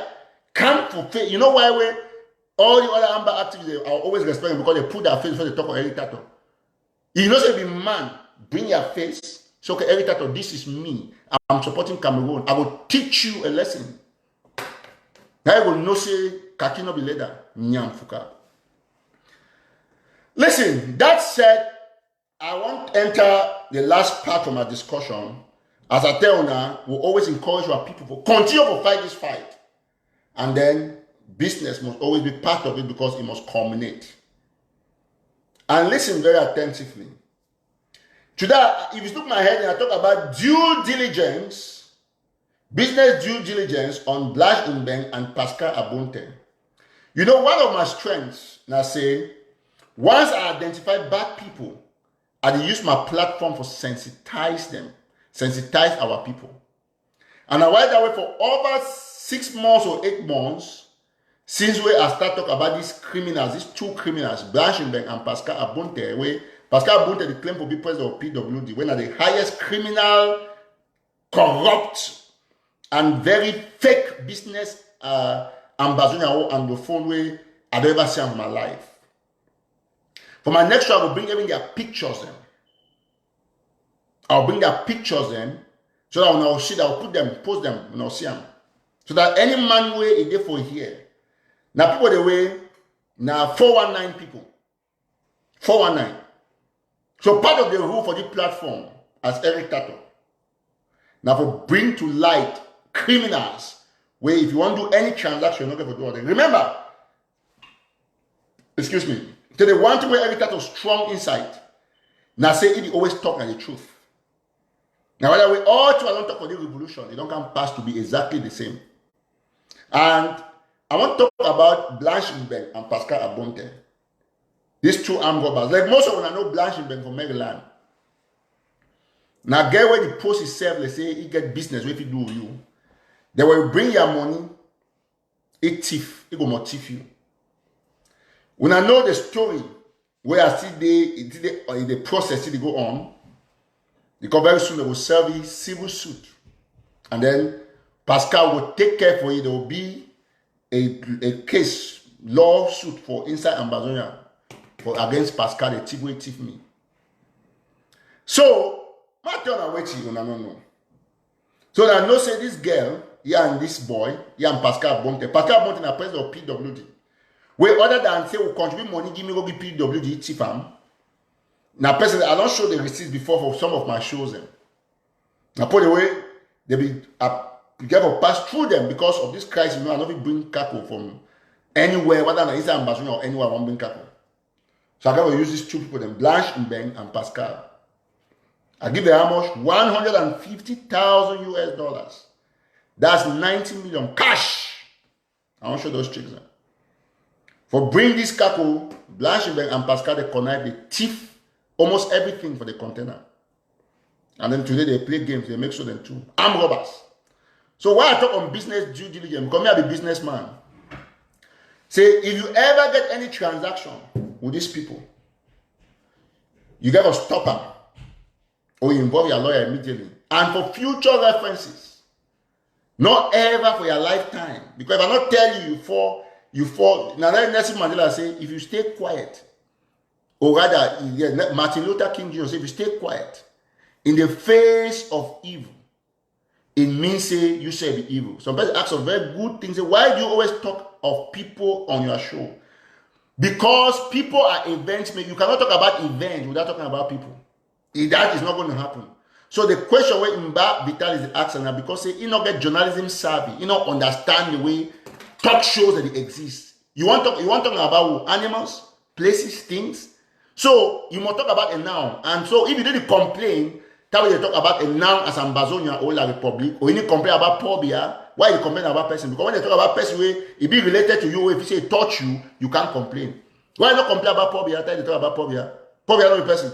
Speaker 1: Come for face. You know why all the other Amber activists are always respecting because they put their face before they talk about Eric Taw Taw. You know, say be man, bring your face. So okay, Eric Taw Taw, this is me. I'm supporting Cameroon. I will teach you a lesson. Now you will know say Kaki no be leader. Nyamfuka. Listen, that said, I want to enter the last part of my discussion. As I tell you now, we always encourage our people to continue to fight this fight. And then business must always be part of it because it must culminate. And listen very attentively. Today, if you look my head and I talk about due diligence, business due diligence on Blanche Mbeng and Pascal Abonte. You know, one of my strengths, and I say, once I identify bad people, I use my platform for sensitize them, sensitize our people. And I write that way for over 6 months or 8 months since I start talking about these criminals, these 2 criminals, Blanche Mbeng and Pascal Abonte, where Pascal Abonte the claim to be president of PWD, when are the highest criminal, corrupt, and very fake business ambassador or anglophone way I've ever seen in my life. For my next show, I will bring even their pictures them. I'll bring their pictures them so that when I'll see that I'll put them, post them when I'll see them. So that any man way a day for here. Now people the way now 419 people. 419. So part of the rule for this platform as Eric Taw Taw. Now for bring to light criminals where if you want to do any transaction, you're not going to do all that. Remember, excuse me. So the one thing where Eric Taw Taw strong insight. Now say he always talk like the truth. Now by the way, all two I don't talk for the revolution. They don't come past to be exactly the same. And I want to talk about Blanche Mbeng and Pascal Abonte. These 2 armed robbers. Like most of them, I know Blanche Mbeng from Maryland. Now get where the post itself, let's say he get business if he do with you. They will bring your money, he thief, he go more thief you. When I know the story, where I see the process they go on, because very soon they will serve a civil suit. And then Pascal will take care for it. There will be a case, lawsuit for inside Amazonia for against Pascal, the thief will thief me. So, my turn away to you, no. So I know say this girl, he and this boy, he and Pascal Bonte. Pascal Bonte is president of PWD. Where other than say we contribute money, give me go give PWD TFAM. Now, personally, I don't show the receipts before for some of my shows. Now, put away, they be you get to pass through them because of this crisis. You know, I don't bring Kako from anywhere, whether it's Ambassador or anywhere I want bring Kako. So I got to use these two people, them Blanche Mbeng and Pascal. I give them how much? 150,000 US dollars. That's 90 million cash. I want to show those chicks. For bring this Kako, Blanche Mbeng and Pascal, they connive, they thief almost everything for the container. And then today they play games, they make sure them too. Armed robbers. So why I talk on business due diligence, because me I be a businessman. Say, if you ever get any transaction with these people, you got to stop them. Or you involve your lawyer immediately. And for future references, not ever for your lifetime. Because if I not tell you, you fall. Now Nelson Mandela say, if you stay quiet, or rather, Martin Luther King Jr. say, if you stay quiet, in the face of evil, it means say you say be evil. Some people ask some very good things. Say, why do you always talk of people on your show? Because people are events. You cannot talk about events without talking about people. That is not going to happen. So the question where Mba Vital is asking now, because say, you not get journalism savvy, you not understand the way talk shows that they exist. You want talking about animals, places, things. So you must talk about a noun. And so if you didn't complain, that way they talk about a noun as Ambazonia or La Republic, or you need to complain about Pobia, why you complain about person? Because when they talk about person, it be related to you. If you say touch you, you can't complain. Why not complain about Pobia? They talk about Pobia. Pobia not a person.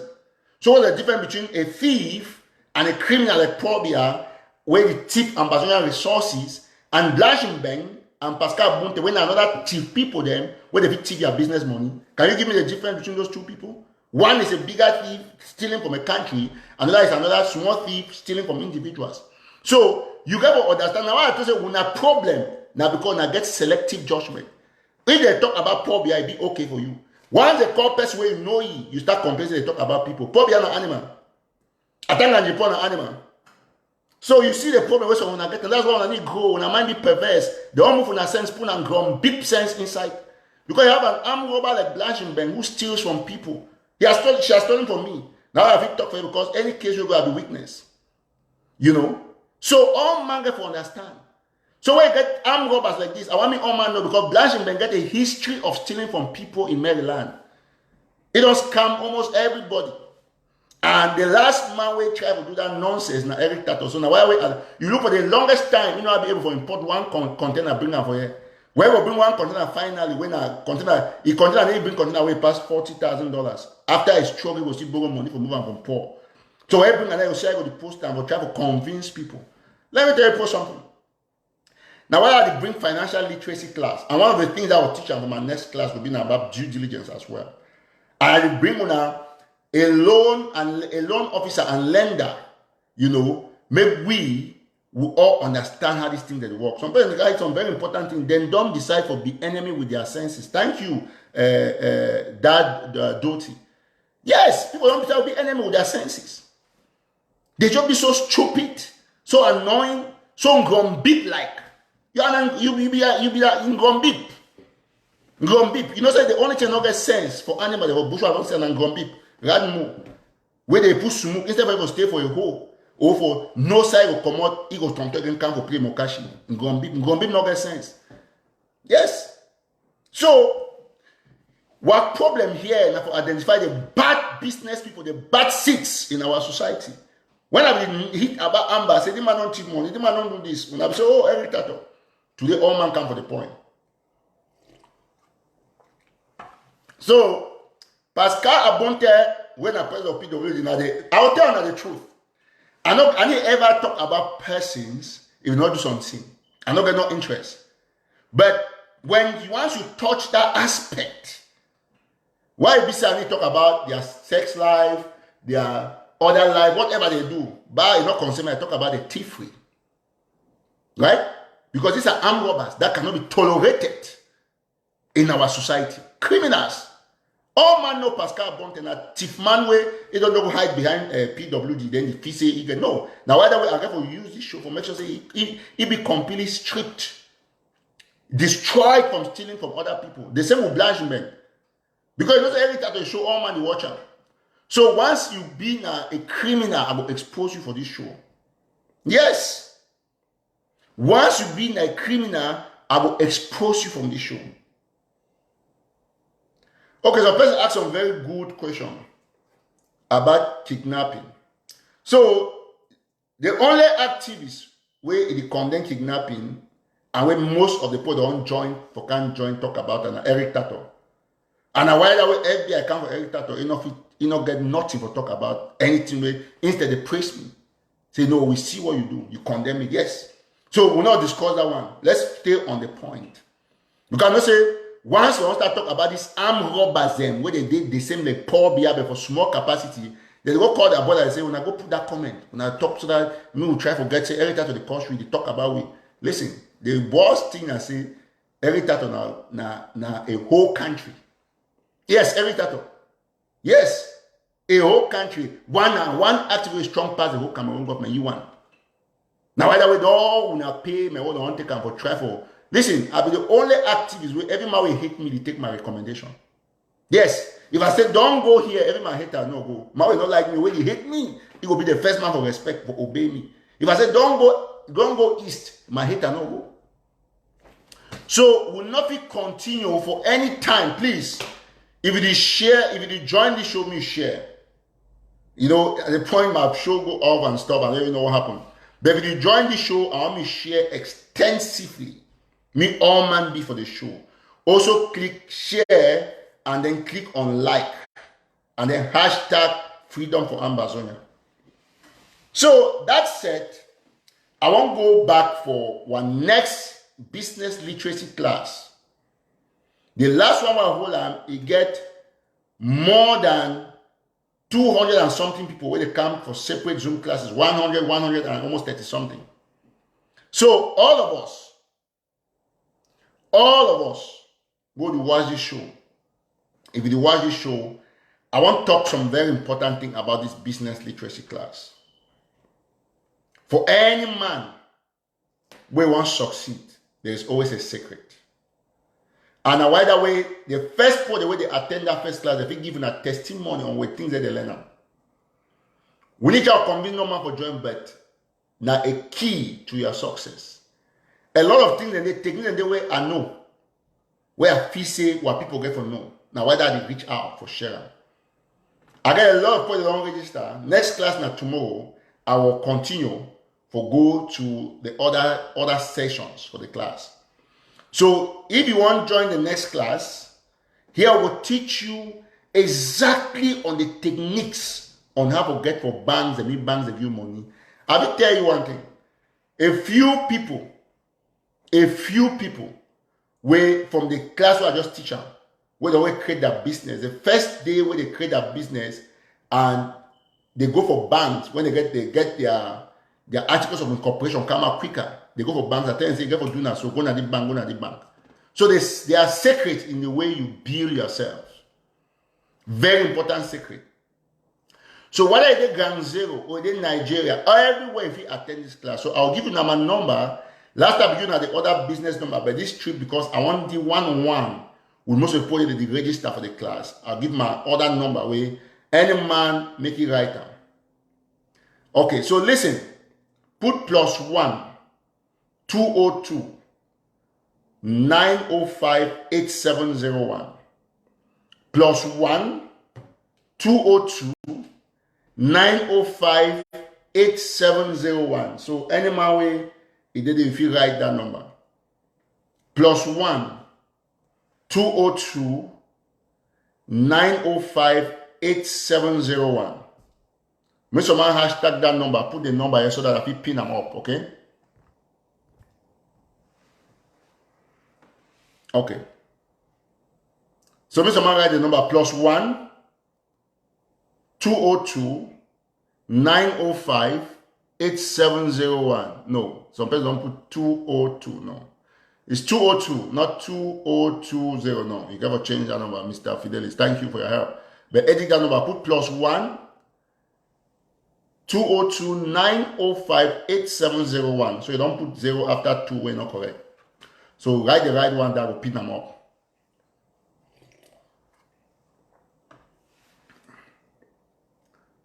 Speaker 1: So what's the difference between a thief and a criminal like Pobia, where they thief Ambazonian resources, and Blanche Mbeng and Pascal Bonte, when another thief people them, where they thief your business money? Can you give me the difference between those two people? One is a bigger thief stealing from a country, another is another small thief stealing from individuals. So you got to understand now. I say when a problem now because I get selective judgment. If they talk about Pobia, it be okay for you. Once they call person where you know you start complaining. They talk about people. Pobia no animal. I think I'm an animal. So you see the problem where someone get, and that's why when I need grow, when I mind be perverse, they all move in a sense, spoon and ground, big sense inside. Because you have an armed robber like Blanche Mbeng who steals from people. She has stolen from me. Now I have to talk for you because any case you go have a witness. You know? So all man get to understand. So when you get armed robbers like this, I want me all man know because Blanche Mbeng get a history of stealing from people in Maryland. It does scam almost everybody. And the last man we try to do that nonsense now Eric Taw Taw. So now why you look for the longest time, you know, I'll be able to import one container, bring them for you. When we bring one container finally, when a container, they bring container away past $40,000. After a struggle, we still borrow money for moving from poor. So I bring another share with the post and we'll try to convince people. Let me tell you something. Now, why I bring financial literacy class, and one of the things I will teach for my next class will be about due diligence as well. I will bring on a loan officer and lender, you know, maybe we will all understand how this thing that works. Some people write some very important things, then don't decide for the enemy with their senses. Thank you, Dad Doty. Yes, people don't decide to be enemy with their senses. They just be so stupid, so annoying, so grumbit-like. You be in grumbit. Grumbit. You know, say the only thing that gets sense for animals, for bush, I don't say and grumbit. Radmo, where they put smoke, instead of stay for a hole, or for no side will come out, he goes to come for play Mokashi. Ngombib not get sense. Yes. So, what problem here now for identify the bad business people, the bad seats in our society? When I been hit about Amber, I say, the man don't cheat money, the man don't do this. When I say, oh, Eric Taw Taw. Today, all man come for the point. So, Pascal Abonte, when I president of PWD, I'll tell you the truth. I didn't ever talk about persons if you not do something. I don't get no interest. But once you touch that aspect, why be say I need to talk about their sex life, their other life, whatever they do, but not concerned, I talk about the thievery. Right? Because these are armed robbers that cannot be tolerated in our society. Criminals. All man know Pascal Bonte na thief man way. He don't know hide behind PWD. Then if he say he get no. Now either way, I get for use this show for make sure say he be completely stripped, destroyed from stealing from other people. The same with blanchiment. Because you know every time they show all man you watch out. So once you be a criminal, I will expose you for this show. Yes. Once you be a criminal, I will expose you from this show. Okay, so person asked some very good question about kidnapping. So the only activists where they condemn kidnapping and where most of the people don't join for can't join talk about and Eric Taw Taw. And while that way FBI come for Eric Taw Taw, you not get nothing for talk about anything where instead they praise me. Say no, we see what you do. You condemn me, yes. So we'll not discuss that one. Let's stay on the point. Because I say once we want to start talk about this armed robbers them where they did the same like poor beer for small capacity, they go call their brother and say, when I go put that comment, when I talk so that me will try to get say Eric Taw Taw to the country, they talk about we. Listen, the boss thing I say Eric Taw Taw na a whole country. Yes, Eric Taw Taw. Yes, a whole country. One actively strong part the whole Cameroon government. You want. Now either way, all when I pay me, all the one take for travel. Listen, I'll be the only activist where every man will hate me, they take my recommendation. Yes, if I say don't go here, every man hater no go. Man will not like me when he hate me. He will be the first man for respect for obey me. If I say don't go east, my hater no go. So will not be continue for any time, please. If it is share, if it is join the show, me share. You know, at the point my show go off and stop, and let you know what happened. But if you join the show, I want me share extensively. Me all man be for the show. Also click share and then click on like. And then hashtag freedom for Ambazonia. So that said, I want to go back for one next business literacy class. The last one I hold it get more than 200 and something people where they come for separate Zoom classes, 100 and almost 30 something. So all of us go to watch this show. If you watch this show, I want to talk some very important thing about this business literacy class. For any man who wants to succeed, there is always a secret. And by the way, the first part, the way they attend that first class, they give you a testimony on what things that they learn. We need to convince no man for join, but now a key to your success. A lot of things that they take in the way I know, where I feel say what people get from know. Now why that they reach out for sharing. I get a lot of people that don't register. Next class now tomorrow, I will continue for go to the other sessions for the class. So if you want to join the next class, here I will teach you exactly on the techniques on how to get for banks and banks that give money. I will tell you one thing. A few people where from the class where I just teach them, where they will create their business. The first day where they create their business and they go for banks, when they get their articles of incorporation come out quicker. They go for banks. I tell them, say, get for doing that. So go to the bank, So they are secret in the way you build yourself. Very important secret. So whether it's Ground Zero or in Nigeria, or everywhere if you attend this class. So I'll give you my number. Last time you had the other business number, but this trip because I want the one-on-one with most people that they register for the class. I'll give my other number where any man make it right now. Okay, so listen. Put +1 202 905 8701 +1 202 905 8701. So any man way it did if you write that number. +1 202 905 8701. Make some man hashtag that number, put the number here so that I can pin them up, okay? Okay. So make some man write the number +1 202 905 8701. No, some people don't put 202, no. It's 202, not 2020. No, you gotta change that number, Mr. Fidelis. Thank you for your help. But edit that number, put +1 202 905 8701. So you don't put 0 after 2 when not correct. So write the right one, that will pin them up.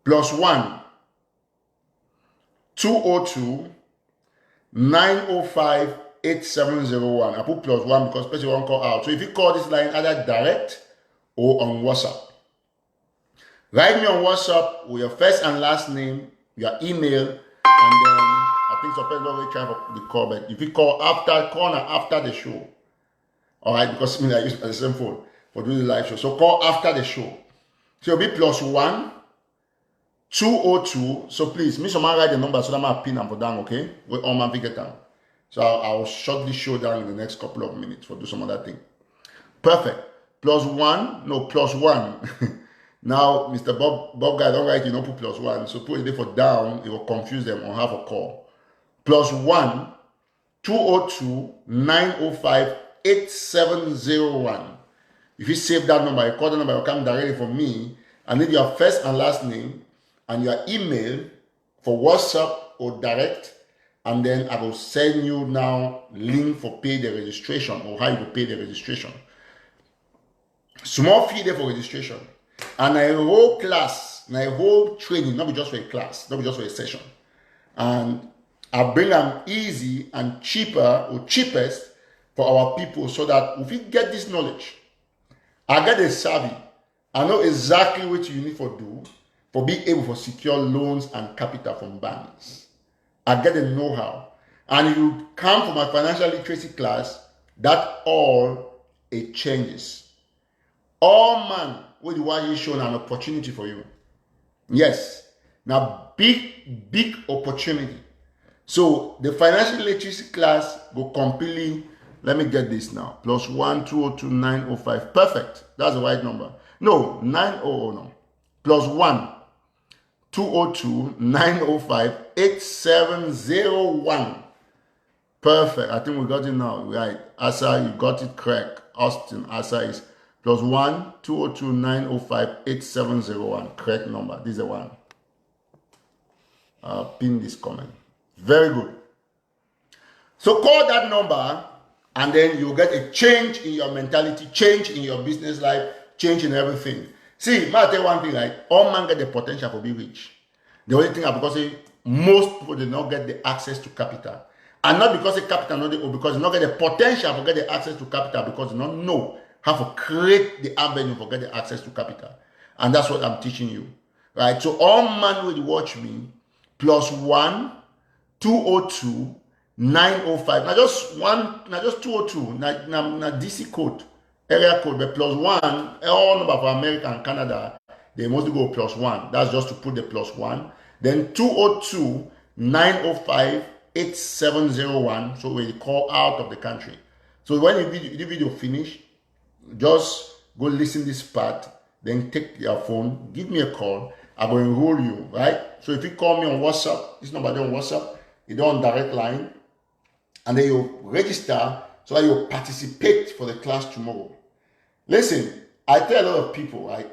Speaker 1: +1 202 905 8701. I put +1 because person won't call out. So if you call this line either direct or on WhatsApp, write me on WhatsApp with your first and last name, your email, and then I think some people already try for the call, but if you call after the show, all right, because I use the same phone for doing the live show. So call after the show. So it'll be +1 202. So please, me someone write the number so that I'm pin and for down, okay? We all man get down. So I'll shortly show down in the next couple of minutes for do some other thing. Perfect. +1, no +1. Now, Mr. Bob guy, don't write, you know, put +1. So put it for down, it will confuse them on half a call. +1 202 905 8701. If you save that number, you call the number, it will come directly from me. I need your first and last name and your email for WhatsApp or direct, and then I will send you now link for pay the registration or how you will pay the registration. Small fee there for registration. And a whole class, and a whole training, not just for a class, not just for a session. And I bring them easy and cheaper or cheapest for our people so that if you get this knowledge, I get a savvy. I know exactly what you need for do for being able to secure loans and capital from banks. I get the know-how. And you come from a financial literacy class, that all it changes. All man with what you shown an opportunity for you. Yes. Now big opportunity. So the financial literacy class go completely, let me get this now. +1 202 905. Perfect. That's the right number. No, 900 no. +1 202 905 8701. Perfect. I think we got it now. Right. Asa, you got it correct. Austin, Asa is +1 202 905 8701. Correct number. This is the one. Pin this comment. Very good. So call that number and then you'll get a change in your mentality, change in your business life, change in everything. See, may I tell you one thing, like all man get the potential for being rich. The only thing is because most people do not get the access to capital. And not because the capital not or because they not get the potential for get the access to capital because they don't know how to create the avenue for get the access to capital. And that's what I'm teaching you. Right? So all man will watch me +1 202 905. Now just 202. Now DC code, area code, but +1, all number for America and Canada, they must go +1. That's just to put the +1. Then 202 905 8701. So when you call out of the country. So when the video finish, just go listen this part, then take your phone, give me a call. I will enroll you, right? So if you call me on WhatsApp, this number on WhatsApp, you don't on direct line, and then you register so that you participate for the class tomorrow. Listen, I tell a lot of people, right?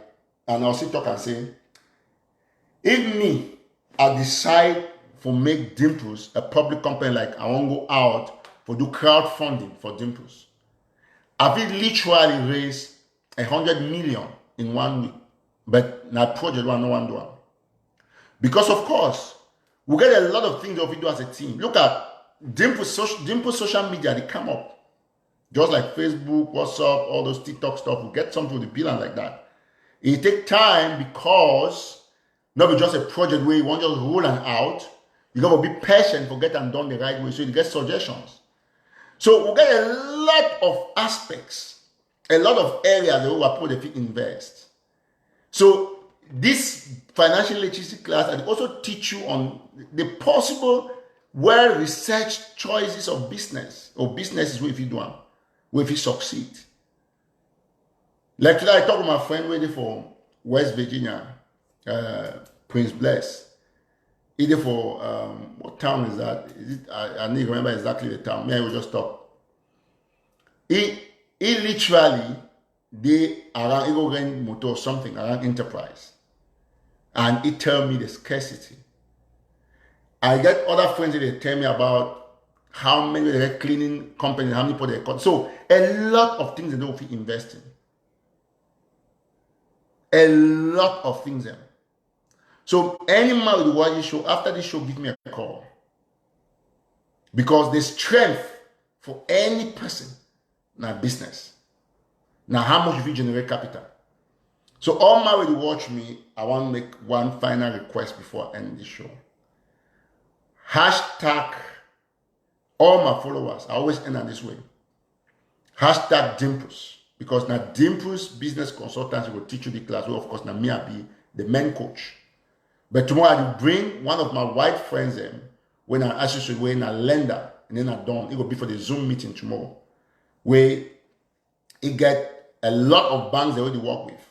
Speaker 1: And I'll still talk and say, if me, I decide for make Dimples a public company, like I won't go out for do crowdfunding for Dimples. I will literally raise 100 million in 1 week, but not project one, no one do one. Because of course, we get a lot of things that we do as a team. Look at Dimple social media, they come up. Just like Facebook, WhatsApp, all those TikTok stuff, we get something with the bill and like that. It take time because not be just a project where you want to just roll and out. You got to be patient for getting done the right way so you get suggestions. So we get a lot of aspects, a lot of areas where people they invest. So this financial literacy class, I also teach you on the possible well-researched choices of business or businesses where if you do them, where if you succeed. Like today, I talked with my friend waiting for West Virginia, Prince Bless. Either for what town is that? Is it? I need to remember exactly the town. Maybe we just talk. He literally, they around, he go rent motor or something around enterprise. And he tell me the scarcity. I get other friends that they tell me about how many they get cleaning companies, how many people they cut. So a lot of things they don't invest in. A lot of things there. So any man will watch this show, after this show, give me a call. Because the strength for any person in business. Now, how much if you generate capital? So all my will watch me, I want to make one final request before I end this show. Hashtag all my followers, I always end on this way. Hashtag Dimples. Because now Dimples Business Consultancy will teach you the class. Well, of course, now me I be the main coach. But tomorrow I will bring one of my white friends in when I associate with a lender and then I done. It will be for the Zoom meeting tomorrow. Where he get a lot of banks they already work with.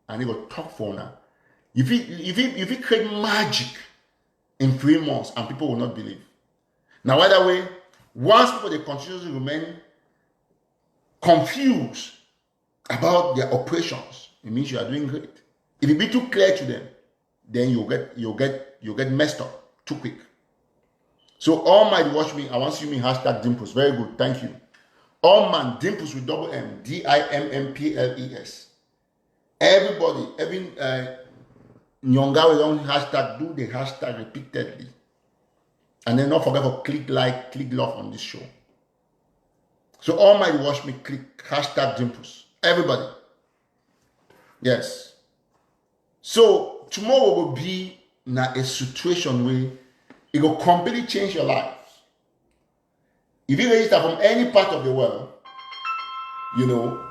Speaker 1: And he will talk for now. If he create magic in 3 months and people will not believe. Now, by the way, once people they continuously remain confused about their operations, it means you are doing great. If it be too clear to them, then you'll get messed up too quick. So all my watch me, I want to see me hashtag Dimples. Very good, thank you. All man Dimples with double M, DIMMPLES. Everybody, every Nyonga will only hashtag, do the hashtag repeatedly. And then don't forget to click like, click love on this show. So all my watch me click hashtag Dimples. Everybody. Yes. So tomorrow will be now a situation where it will completely change your life. If you register from any part of the world,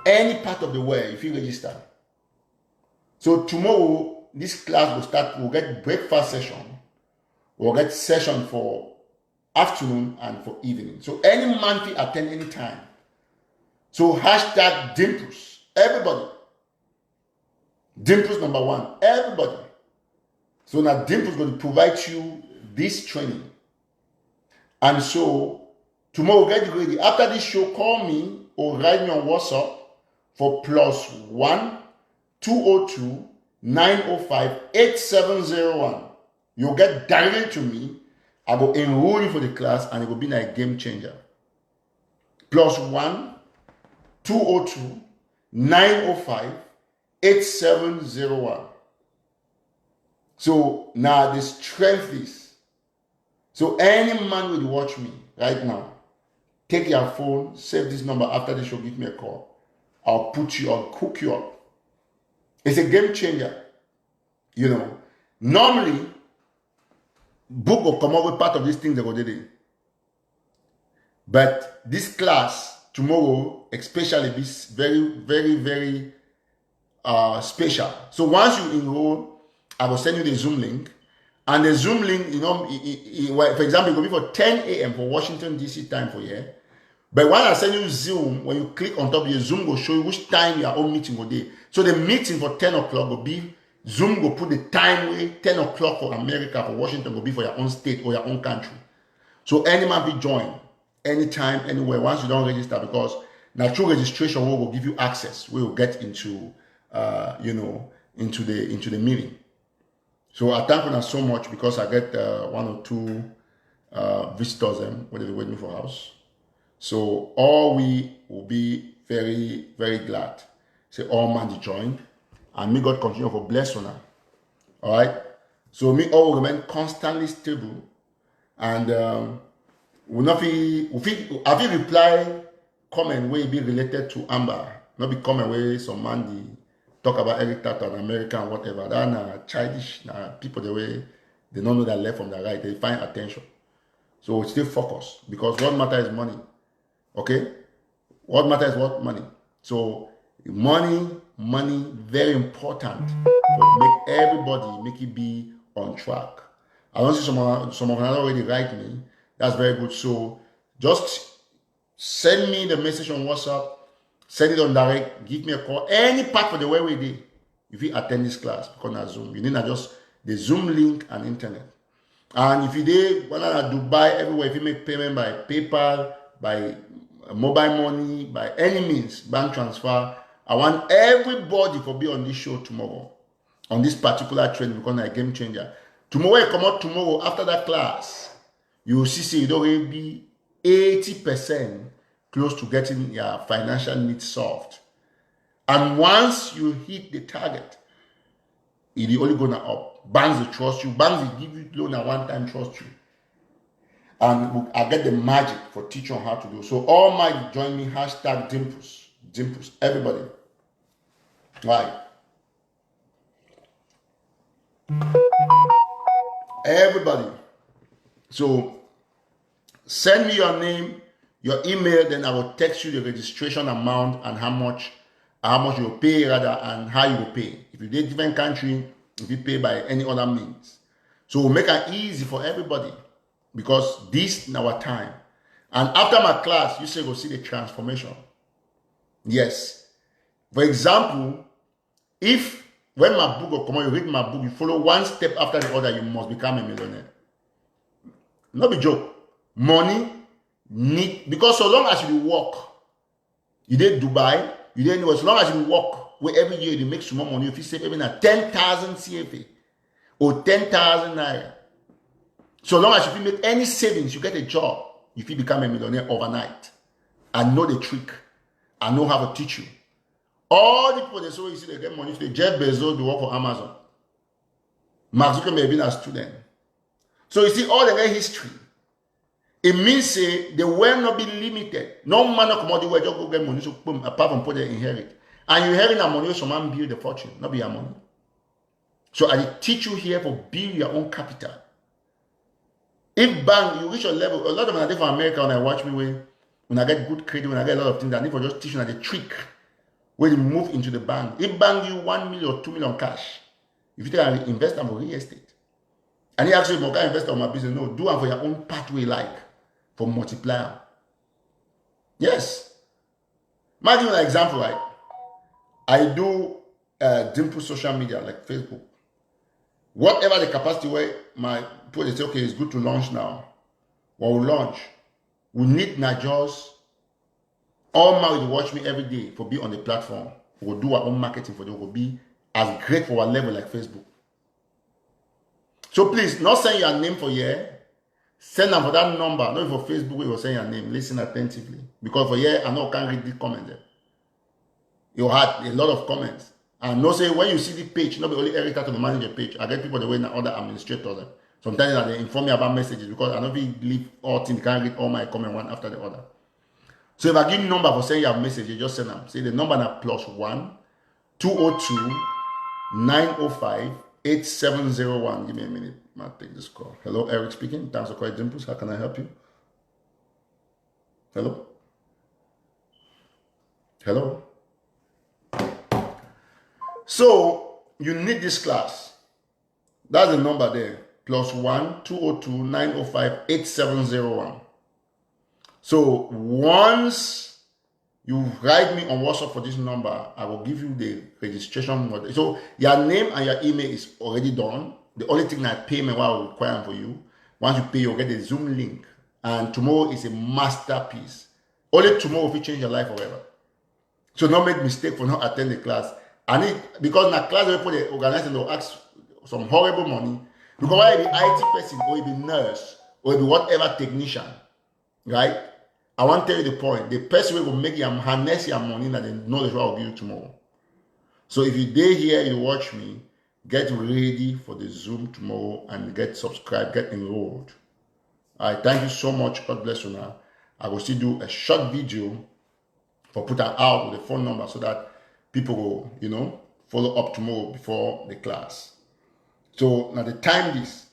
Speaker 1: any part of the world, if you register. So tomorrow, this class will start, we'll get breakfast session, we'll get session for afternoon and for evening. So any man can attend any time. So hashtag Dimples, everybody. Dimples number 1, everybody. So now Dimples is going to provide you this training. And so tomorrow get ready. After this show, call me or write me on WhatsApp for +1 202 905 8701. You'll get directly to me. I will enroll you for the class and it will be like a game changer. +1 202 905 8701. So now the strength is. So any man will watch me right now. Take your phone, save this number after the show, give me a call. I'll cook you up. It's a game changer. Normally, book will come up with part of these things that go today. But this class tomorrow, especially, is very, very, very special. So once you enroll, I will send you the Zoom link. And the Zoom link, for example, it will be for 10 a.m. for Washington, D.C. time for here. But when I send you Zoom, when you click on top of your Zoom, will show you which time your own meeting will be. So the meeting for 10 o'clock will be, Zoom will put the time way, 10 o'clock for America, for Washington will be for your own state or your own country. So any man will join, anytime, anywhere, once you don't register, because natural registration will give you access. We will get into, into the meeting. So I thank you so much because I get 1 or 2 visitors when they wait me for house. So all we will be very, very glad. Say all man to join. And may God continue for bless on her. Alright? So me all will remain constantly stable. And will not be have you reply comment will be related to Amber. Not be comment where some man talk about Eric Taw Taw and America and whatever. That childish people the way they don't know that left from the right. They find attention. So stay focused because what matters is money. Okay? What matters is what? Money. So money, very important. But make everybody make it be on track. I don't see some of them already write me. That's very good. So just send me the message on WhatsApp. Send it on direct. Give me a call. Any part of the way we did. If you attend this class, because on Zoom, you need not just the Zoom link and internet. And if you did, when I Dubai, everywhere, if you make payment by PayPal, by mobile money, by any means, bank transfer. I want everybody to be on this show tomorrow, on this particular training, because I'm a game changer. Tomorrow, you come out tomorrow after that class, you will see it already be 80% close to getting your financial needs solved. And once you hit the target, it's only going up. Banks will trust you. Banks will give you loan at one time, trust you. And I get the magic for teaching how to do. So all my join me, hashtag Dimples. Dimples. Everybody. Right. Everybody. So send me your name, your email, then I will text you the registration amount and how much you pay rather, and how you will pay. If you did different country, if you pay by any other means. So we'll make it easy for everybody, because this is our time. And after my class, you say go see the transformation. Yes. For example, if when my book will come out, you read my book, you follow one step after the other, you must become a millionaire. Not be joke. Money need, because so long as you work, you did Dubai, you didn't know, as long as you work, where every year you make some more money, if you save even a 10,000 CFA or 10,000 naira. So long as you make any savings, you get a job, if you become a millionaire overnight. I know the trick. I know how to teach you. All the people they say you see they get money today. Jeff Bezos, they work for Amazon. Mark Zuckerberg being a student. So you see all the history. It means say they will not be limited. No man of commodity will just go get money, so boom, apart from what they inherit. And you inherit that money, so man build the fortune, not be your money. So I teach you here for build your own capital. If bank, you reach a level, a lot of them are there from America when I watch me when I get good credit, when I get a lot of things, I need for just teaching the trick when you move into the bank. If bank you 1 million or 2 million cash, if you take invest them for real estate. And he actually can invest on my business. No, do it for your own pathway like for multiplier. Yes. Imagine an example, right? I do Dimple social media like Facebook. Whatever the capacity where my people say, okay, it's good to launch now. Well, we'll launch. We need not just all my will watch me every day for be on the platform. We'll do our own marketing for them. We'll be as great for our level like Facebook. So please, not send your name for here. Send them for that number. Not for Facebook, you will send your name. Listen attentively. Because for here, I know I can't read the comments there. You had a lot of comments. And no say when you see the page, not only Eric Taw Taw to manage the page. I get people the way now other administrators. Sometimes they inform me about messages because I don't believe all things, can't read all my comments one after the other. So if I give you number for saying you have message, you just send them. Say the number now +1 202 905 8701. Give me a minute. I'll take this call. Hello, Eric speaking. Thanks for calling Dimples. How can I help you? Hello? Hello? So, you need this class. That's the number there. +1 202 905 8701. So, once you write me on WhatsApp for this number, I will give you the registration model. So, your name and your email is already done. The only thing that payment I will require for you, once you pay, you'll get the Zoom link. And tomorrow is a masterpiece. Only tomorrow will change your life forever. So don't make mistake for not attending the class. And it, because in the class, people they organize and they'll ask some horrible money. Because why be IT person, or you be nurse, or you be whatever technician, right? I want to tell you the point. The person will make you harness your money that the knowledge I will give you tomorrow. So if you dare here, you watch me, get ready for the Zoom tomorrow and get subscribed, get enrolled. All right, thank you so much. God bless you now. I will still do a short video for put out with the phone number so that people will, follow up tomorrow before the class. So now the time this,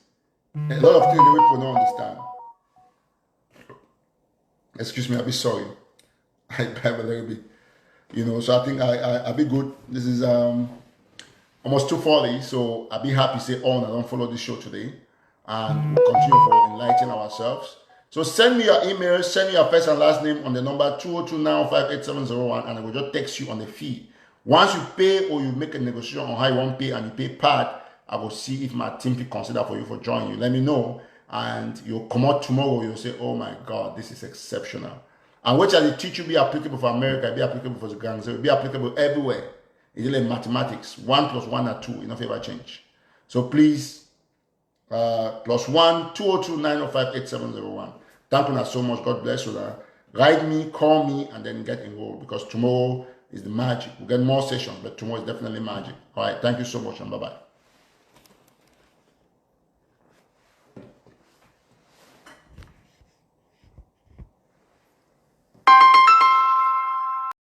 Speaker 1: a lot of things the people don't understand. Excuse me, I'll be sorry. I have a little bit, so I think I'll be good. This is almost 2:40, so I'll be happy to say, I don't follow this show today. And we'll continue for enlightening ourselves. So send me your email, send me your first and last name on the number 202-905-8701, and I will just text you on the fee. Once you pay or you make a negotiation on how you want to pay and you pay part, I will see if my team will consider for you for joining you. Let me know, and you'll come out tomorrow. You'll say, oh my God, this is exceptional. And which I teach you be applicable for America, be applicable for the gangs, it will be applicable everywhere. It's like mathematics. 1 plus 1 are 2, you know, favor change. So please, +1 202 905 8701. Thank you so much. God bless you. Write me, call me, and then get enrolled, because tomorrow is the magic. We'll get more sessions, but tomorrow is definitely magic. All right. Thank you so much, and bye-bye.